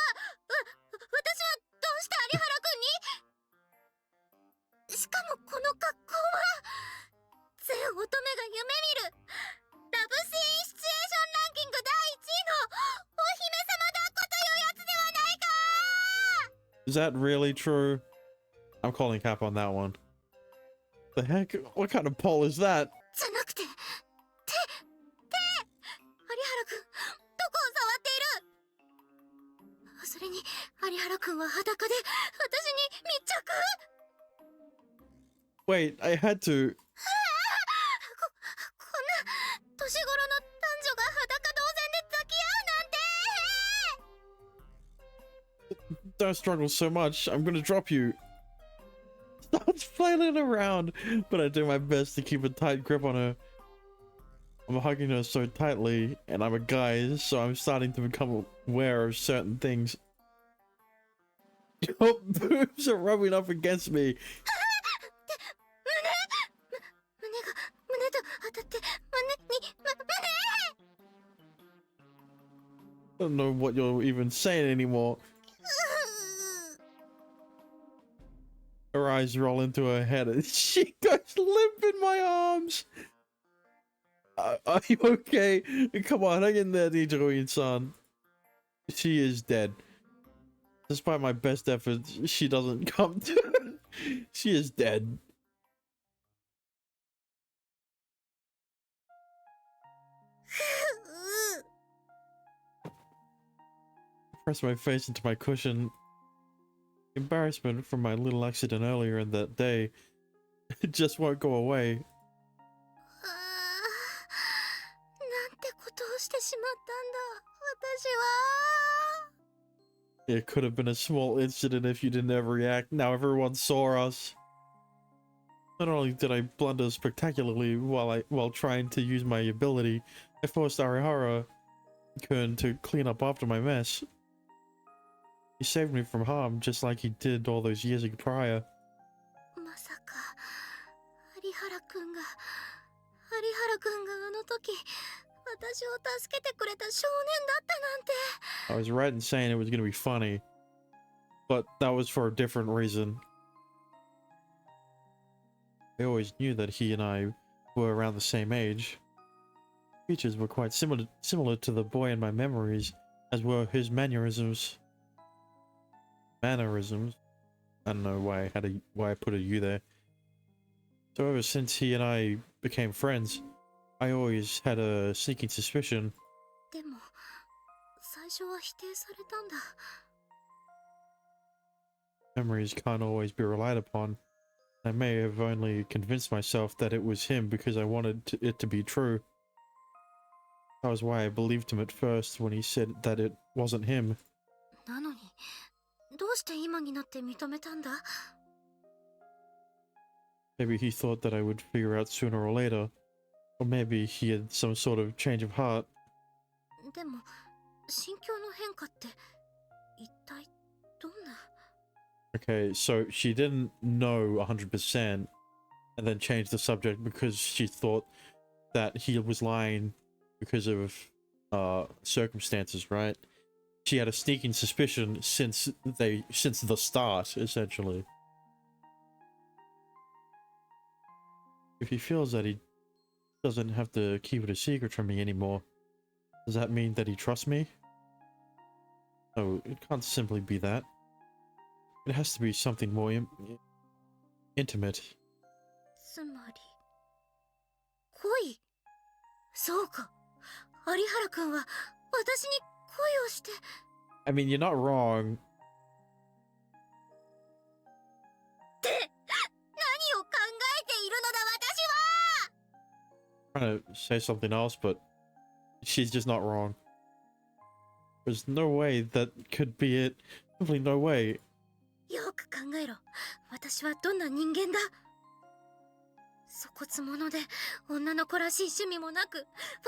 私はどうして有原君に。しかもこの格好は全乙女が夢見るラブシーンシチュエーションランキング第1位 Is that really true? I'm calling cap on that one. The heck? What kind of poll is that? じゃなくて、手、有原くん、どこを触っている？それに、有原くんは裸で、私に密着？ Wait, I had to. こんな、年頃の男女が裸同然で抱き合うなんて。 Don't struggle so much. I'm gonna drop you. Starts flailing around, but I do my best to keep a tight grip on her. I'm hugging her so tightly, and I'm a guy, so I'm starting to become aware of certain things. Your boobs are rubbing up against me. 胸と当たって胸に、I don't know what you're even saying anymore. Her eyes roll into her head and she goes limp in my arms. Are you okay? Come on, hang in there, Nijiru-san. She is dead. Despite my best efforts, she doesn't come to. She is dead. Press my face into my cushion. Embarrassment from my little accident earlier in that day. It just won't go away. なんてことをしてしまったんだ、私は。 It could have been a small incident if you didn't ever react. Now everyone saw us. Not only did I blunder spectacularly while trying to use my ability, I forced Arihara-kun to clean up after my mess. He saved me from harm just like he did all those years prior. まさか、有原くんがあの時、私を助けてくれた少年だったなんて。 I was right in saying it was going to be funny, but that was for a different reason. I always knew that he and I were around the same age. Features were quite similar to the boy in my memories, as were his mannerisms. I don't know why I put a U there. So ever since he and I became friends, I always had a sneaking suspicion. でも、最初は否定されたんだ。 Memories can't always be relied upon. I may have only convinced myself that it was him because I wanted it to be true. That was why I believed him at first when he said that it wasn't him. なのに、どうして今になって認めたんだ？ Maybe he thought that I would figure out sooner or later. Or maybe he had some sort of change of heart. でも、心境の変化って一体どんな？ Okay, so she didn't know 100% and then changed the subject because she thought that he was lying because of circumstances, right? She had a sneaking suspicion since the start, essentially. If he feels that he doesn't have to keep it a secret from me anymore, does that mean that he trusts me? No, it can't simply be that. It has to be something more intimate. つまり、恋？そうか。有原くんは私に恋をして。 I mean, you're not wrong. って何を考えているのだ私は。 Trying to say something else, but she's just not wrong. There's no way that could be it. Simply no way. よく考えろ。私はどんな人間だ？粗骨者で女の子らしい趣味もなく、ファッ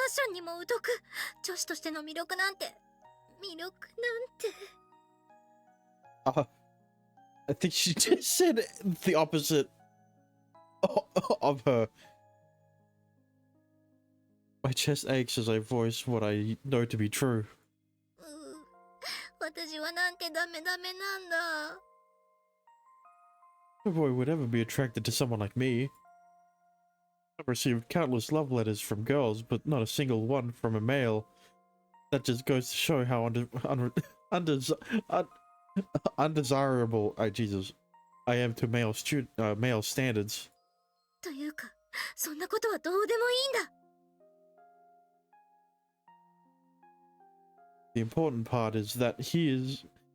ションにも疎く、女子としての魅力なんて。 I think she just said the opposite of her. My chest aches as I voice what I know to be true. 私はなんてダメなんだ。 No boy would ever be attracted to someone like me. I've received countless love letters from girls, but not a single one from a male. That just goes to show how undesirable Jesus I am to male standards. というか、そんなことはどうでもいいんだ。The important part is that he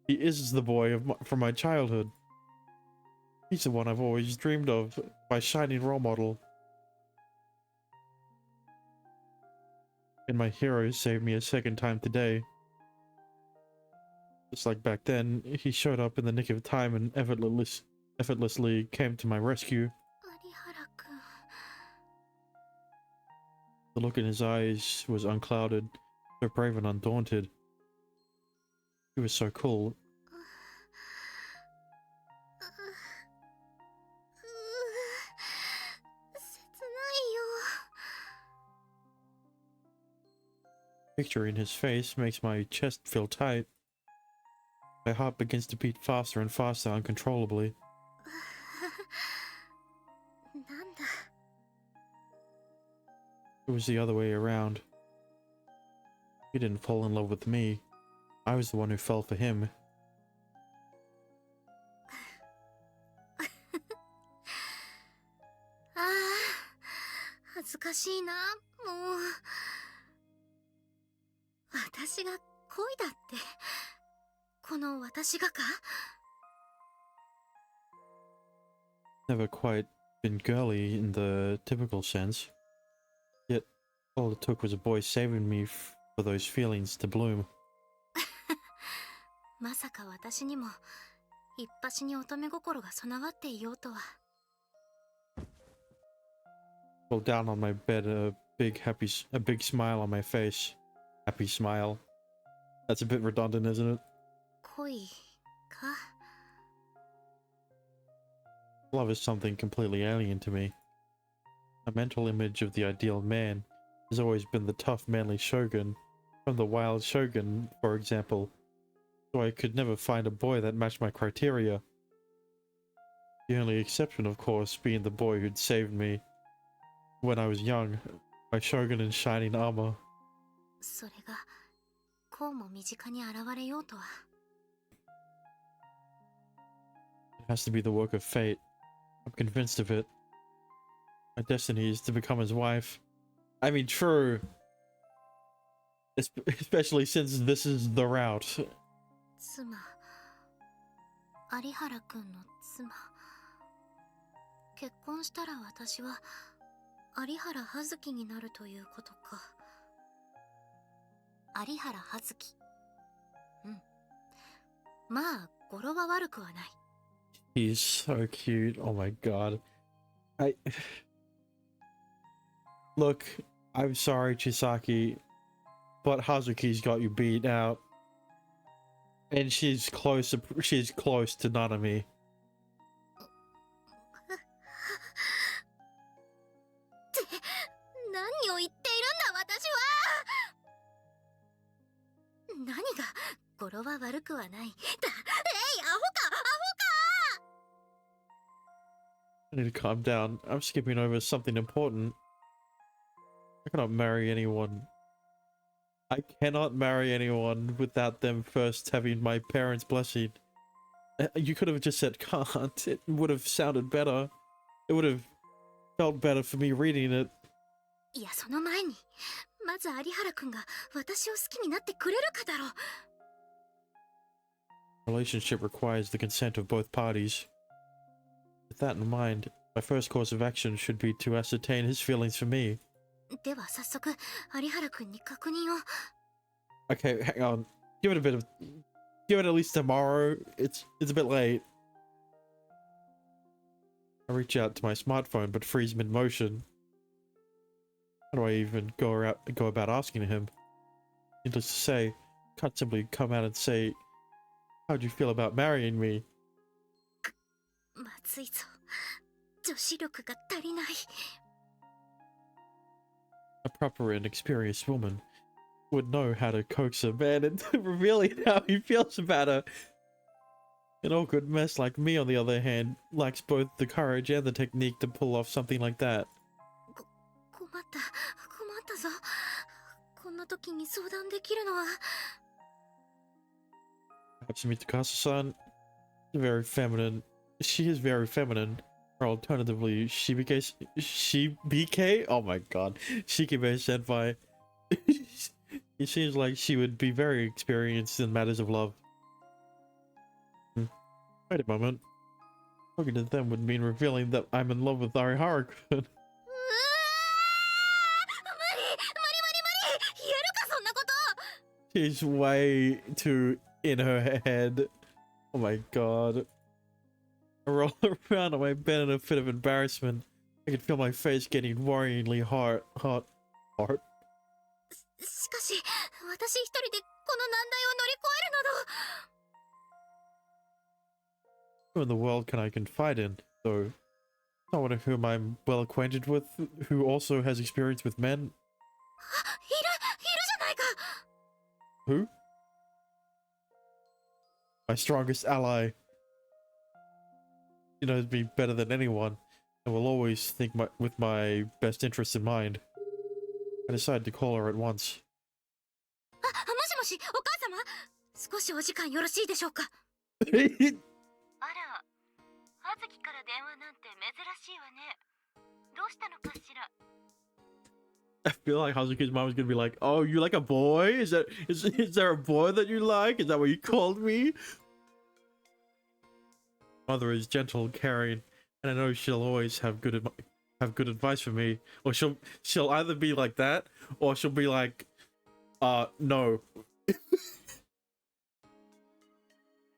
is the boy from my childhood. He's the one I've always dreamed of, my shining role model. And my hero saved me a second time today. Just like back then, he showed up in the nick of time and effortlessly came to my rescue. 有原くん。 The look in his eyes was unclouded, so brave and undaunted. He was so cool. Picturing his face makes my chest feel tight. My heart begins to beat faster and faster uncontrollably. なんだ。 It was the other way around. He didn't fall in love with me. I was the one who fell for him. ああ、恥ずかしいな、もう。私が恋だって。この私がか？ Never quite been girly in the typical sense. Yet, all it took was a boy saving me for those feelings to bloom. まさか私にも一発に乙女心が備わっていようとは。Fell down on my bed, a big smile on my face. Happy smile. That's a bit redundant, isn't it? 恋か。 Love is something completely alien to me. A mental image of the ideal man has always been the tough, manly shogun, from the wild shogun, for example. So I could never find a boy that matched my criteria. The only exception, of course, being the boy who'd saved me when I was young, my shogun in shining armor. それがこうも身近に現れようとは。 It has to be the work of fate. I'm convinced of it. My destiny is to become his wife. I mean, true. Especially since this is the route. 妻、有原くんの妻。結婚したら私は有原葉月になるということか。有原葉月。うん。まあ、語呂は悪くはない。 He's so cute. Oh my god. Look, I'm sorry, Chisaki, but Hazuki's got you beat out. And she's close to Nanami. って何を言っているんだ私は。何が語呂は悪くはない。アホかアホか。 I need to calm down. I'm skipping over something important. I cannot marry anyone. I cannot marry anyone without them first having my parents' blessing. You could have just said can't. It would have sounded better. It would have felt better for me reading it. いや、その前にまず有原くんが私を好きになってくれるかだろう。 Relationship requires the consent of both parties. With that in mind, my first course of action should be to ascertain his feelings for me. では早速有原くんに確認を。 Okay, hang on. Give it at least tomorrow. It's a bit late. I reach out to my smartphone but freeze mid-motion. How do I even go about asking him? Needless to say, can't simply come out and say, how'd you feel about marrying me? まずいぞ。女子力が足りない。 A proper and experienced woman would know how to coax a man into revealing how he feels about her. An awkward mess like me, on the other hand, lacks both the courage and the technique to pull off something like that. 困ったぞ。こんな時に相談できるのは。Hatsumi Takasa-san, very feminine. She is very feminine. Or alternatively, Shibike? Oh my god. Shikime Senpai. It seems like she would be very experienced in matters of love. Wait a moment. Talking to them would mean revealing that I'm in love with Arihara-kun. She's way too in her head. Oh my god. I roll around on my bed in a fit of embarrassment. I can feel my face getting worryingly hot. Hot. しかし、私一人でこの難題を乗り越えるなど。Who in the world can I confide in, though? Someone whom I'm well acquainted with, who also has experience with men. いるじゃないか。 Who? My strongest ally. She knows me better than anyone, and will always think with my best interests in mind. I decided to call her at once. もしもし、お母様。少しお時間よろしいでしょうか。あら、葉月から電話なんて珍しいわね。どうしたのかしら。 I feel like Hazuki's mom is gonna be like, "Oh, you like a boy? Is there a boy that you like? Is that what you called me?" Mother is gentle, caring, and I know she'll always have good advice for me. Or she'll either be like that, or she'll be like, no.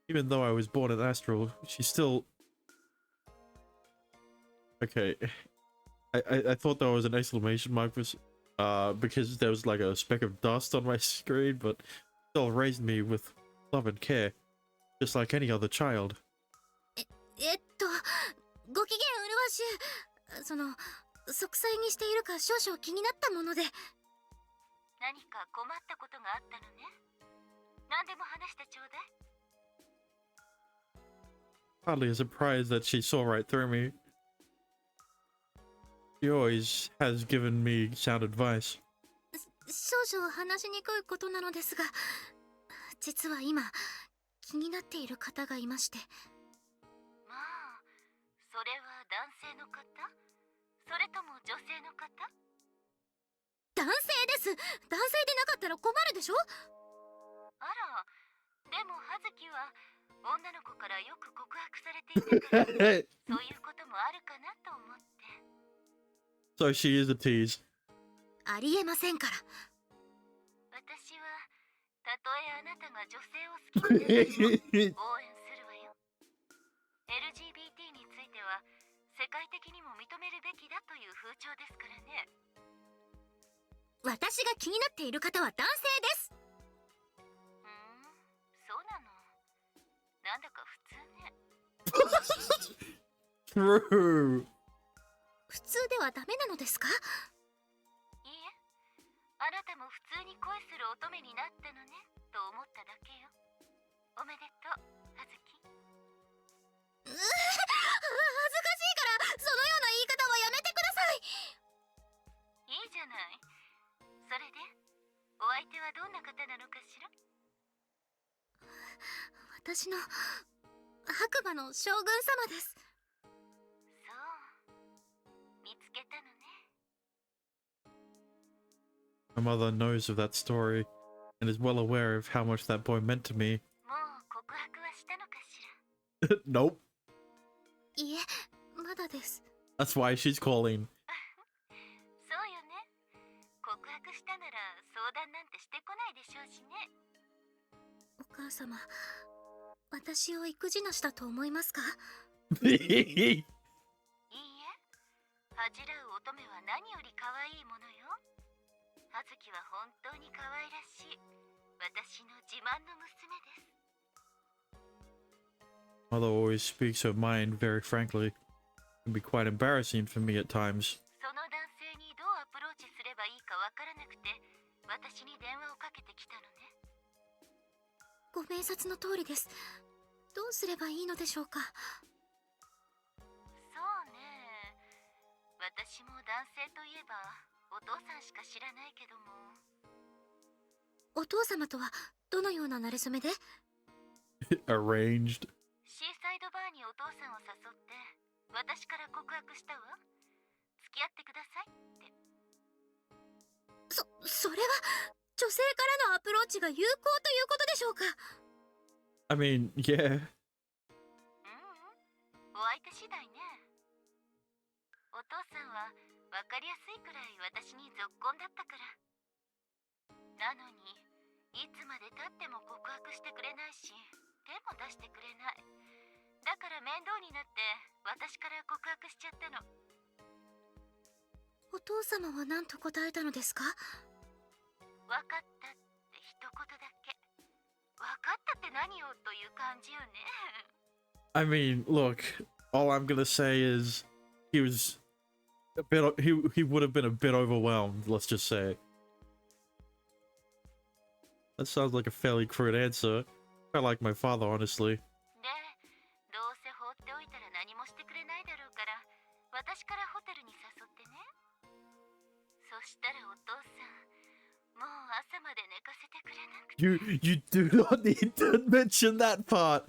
Even though I was born in Astral, she's still... Okay. I thought there was an exclamation mark for, because there was like a speck of dust on my screen, but still raised me with love and care, just like any other child. ご機嫌うるわしゅ。その、息災にしているか少々気になったもので。何か困ったことがあったのね。何でも話してちょうだい。 Hardly a surprise that she saw right through me. She always has given me sound advice. 少々話しにくいことなのですが、実は今気になっている方がいまして。まあ、それは男性の方？それとも女性の方？男性です。男性でなかったら困るでしょ。あら、でも葉月は女の子からよく告白されていたから、そういうこともあるかなと思って。 So she is a tease. ありえませんから。私はたとえあなたが女性を好きになっても応援するわよ。LGBT については世界的にも認めるべきだという風潮ですからね。私が気になっている方は男性です。そうなの。なんだか普通ね。True. 普通ではダメなのですか？いいえ、あなたも普通に恋する乙女になったのねと思っただけよ。おめでとう、葉月。恥ずかしいからそのような言い方はやめてください。いいじゃない。それでお相手はどんな方なのかしら。私の白馬の将軍様です。そう、見つけたのね。 My mother knows of that story and is well aware of how much that boy meant to me. もう告白はしたのかしら。 Nope. いえ、まだです。 That's why she's calling. そうよね。告白したなら相談なんてしてこないでしょうしね。お母様、私を育児なしだと思いますか？いいえ、恥じらう乙女は何より可愛いものよ。葉月は本当に可愛らしい私の自慢の娘です。 Mother always speaks her mind very frankly. It can be quite embarrassing for me at times. その男性にどうアプローチすればいいかわからなくて私に電話をかけてきたのね。ご明察の通りです。どうすればいいのでしょうか？そうね、私も男性といえばお父さんしか知らないけども。お父様とはどのような馴れ初めで？ arranged. シーサイドバーにお父さんを誘って私から告白したわ。付き合ってくださいって。それは女性からのアプローチが有効ということでしょうか？ I mean, yeah. お相手次第ね。お父さんは分かりやすいくらい私にぞっこんだったから。なのにいつまで経っても告白してくれないし、手も出してくれない。だから面倒になって私から告白しちゃったの。お父様は何と答えたのですか？分かったって一言だけ。分かったって何よという感じよね。I mean, look, all I'm gonna say is he was a bit, he would have been a bit overwhelmed, let's just say. That sounds like a fairly crude answer. I like my father, honestly. で、どうせ放っておいたら何もしてくれないだろうから、私からホテルに誘ってね。そしたらお父さん、もう朝まで寝かせてくれなくて。You do not need to mention that part.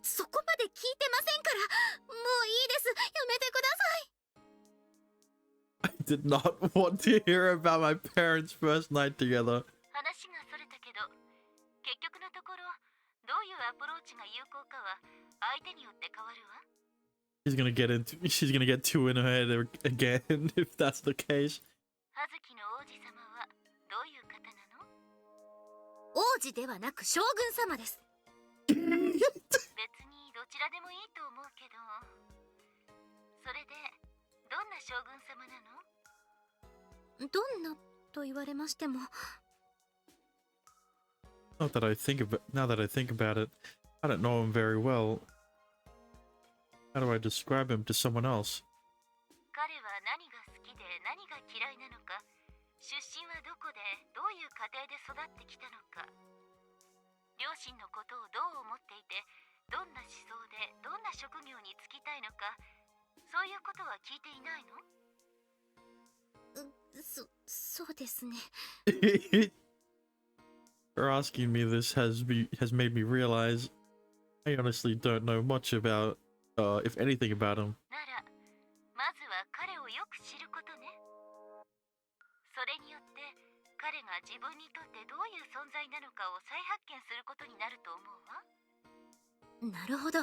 そこまで聞いてませんから、もういいです。やめてください。 I did not want to hear about my parents' first night together. 話がそれたけど、結局のところ、どういうアプローチが有効かは相手によって変わるわ。She's gonna get too in her head again if that's the case. 葉月の王子様はどういう方なの？王子ではなく将軍様です。別にどちらでもいいと思うけど、それでどんな将軍様なの？どんなと言われましても。Now that I think about it, I don't know him very well. How do I describe him to someone else? 彼は何が好きで何が嫌いなのか、出身はどこでどういう家庭で育ってきたのか、両親のことをどう思っていて、どんな思想でどんな職業に就きたいのか、そういうことは聞いていないの？そうですね。For asking me this has made me realize I honestly don't know much about, if anything about him. なら、まずは彼をよく知ることね。それによって彼が自分にとってどういう存在なのかを再発見することになると思うわ。なるほど。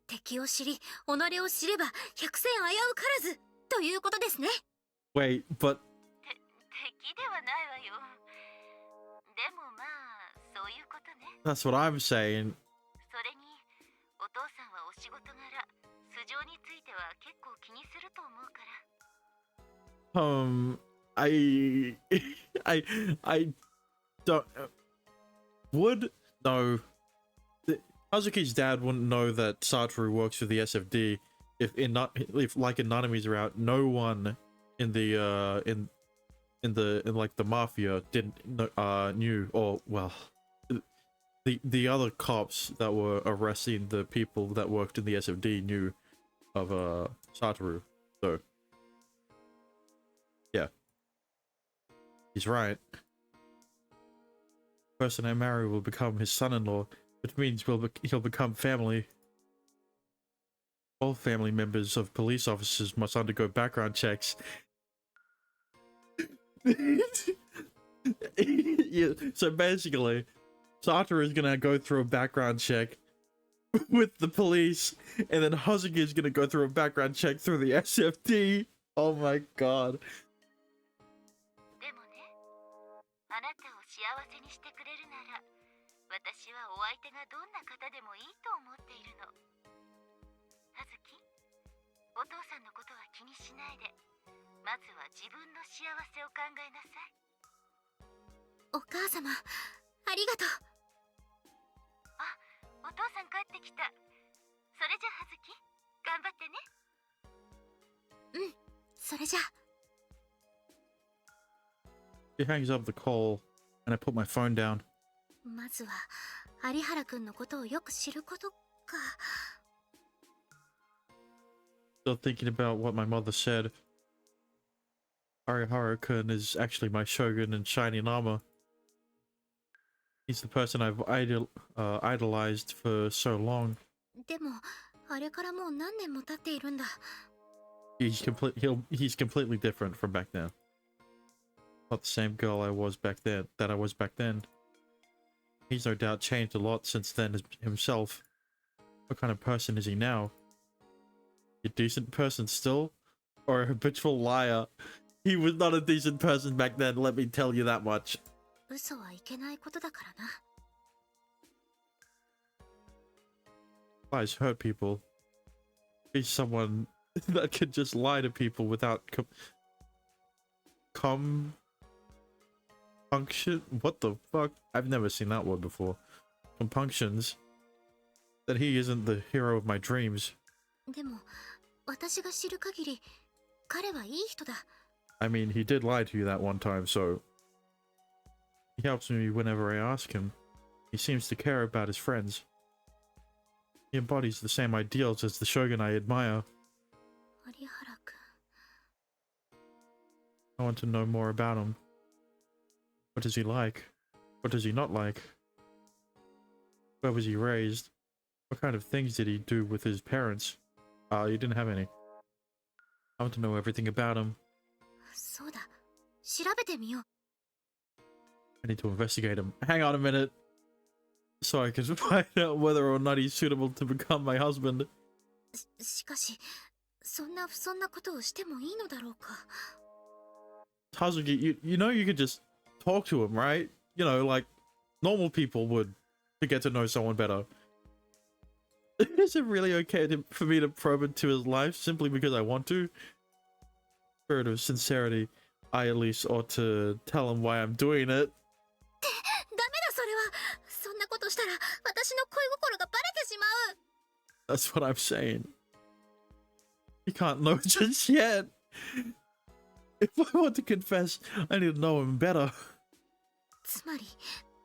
敵を知り、己を知れば百戦危うからずということですね。Wait, but 敵ではないわよ。でもまあ、そういうことね。that's what I'm saying. それに、お父さんはお仕事柄、素性については結構気にすると思うから。I don't would no. Hazuki's dad wouldn't know that Satoru works for the SFD if like in Nanami's route, no one in the in like the mafia didn't knew, or well, the other cops that were arresting the people that worked in the SFD knew of Satoru. So yeah, he's right. The person I marry will become his son-in-law, which means he'll become family. All family members of police officers must undergo background checks. Yeah, so basically, Satoru is gonna go through a background check with the police, and then Hazuki is gonna go through a background check through the SFD. Oh my god. でもね、あなたを幸せにしてくれるなら、私はお相手がどんな方でもいいと思っているの。葉月、お父さんのことは気にしないで、まずは自分の幸せを考えなさい。お母様、ありがとう。あ、お父さん帰ってきた。それじゃ葉月、頑張ってね。うん、それじゃ。He hangs up the call, and I put my phone down. まずは有原くんのことをよく知ることか。Still thinking about what my mother said. Arihara-kun is actually my shogun in shining armor. He's the person I've idolized for so long. でもあれからもう何年も経っているんだ。 He's completely different from back then. Not the same girl I was back then. He's no doubt changed a lot since then himself. What kind of person is he now? A decent person still? Or a habitual liar? He was not a decent person back then, let me tell you that much. 嘘はいけないことだからな。 Lies hurt people. He's someone that could just lie to people without compunction? What the fuck? I've never seen that word before. Compunctions. That he isn't the hero of my dreams. でも私が知る限り彼はいい人だ。 I mean, he did lie to you that one time, so... He helps me whenever I ask him. He seems to care about his friends. He embodies the same ideals as the Shogun I admire. 有原君。 I want to know more about him. What does he like? What does he not like? Where was he raised? What kind of things did he do with his parents? He didn't have any. I want to know everything about him. そうだ。調べてみよう。 I need to investigate him. Hang on a minute. So I can find out whether or not he's suitable to become my husband. しかしそんな不遜なことをしてもいいのだろうか。 Hazuki, you know you could just talk to him, right? You know, like normal people would to get to know someone better. Is it really okay for me to probe into his life simply because I want to? Spirit of sincerity, I at least ought to tell him why I'm doing it. ダメだそれは。そんなことしたら私の恋心がバレてしまう。 That's what I'm saying. You can't know just yet. If I want to confess, I need to know him better. つまり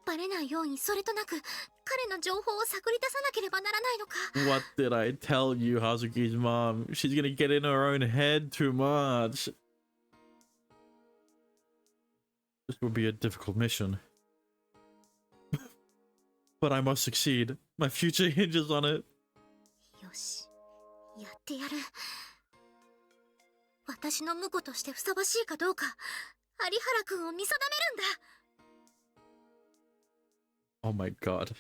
バレないようにそれとなく彼の情報を探り出さなければならないのか。 What did I tell you, Hazuki's mom? She's gonna get in her own head too much. This will be a difficult mission. But I must succeed. My future hinges on it. よし、やってやる。私の婿としてふさわしいかどうか有原君を見定めるんだ。 Oh my god.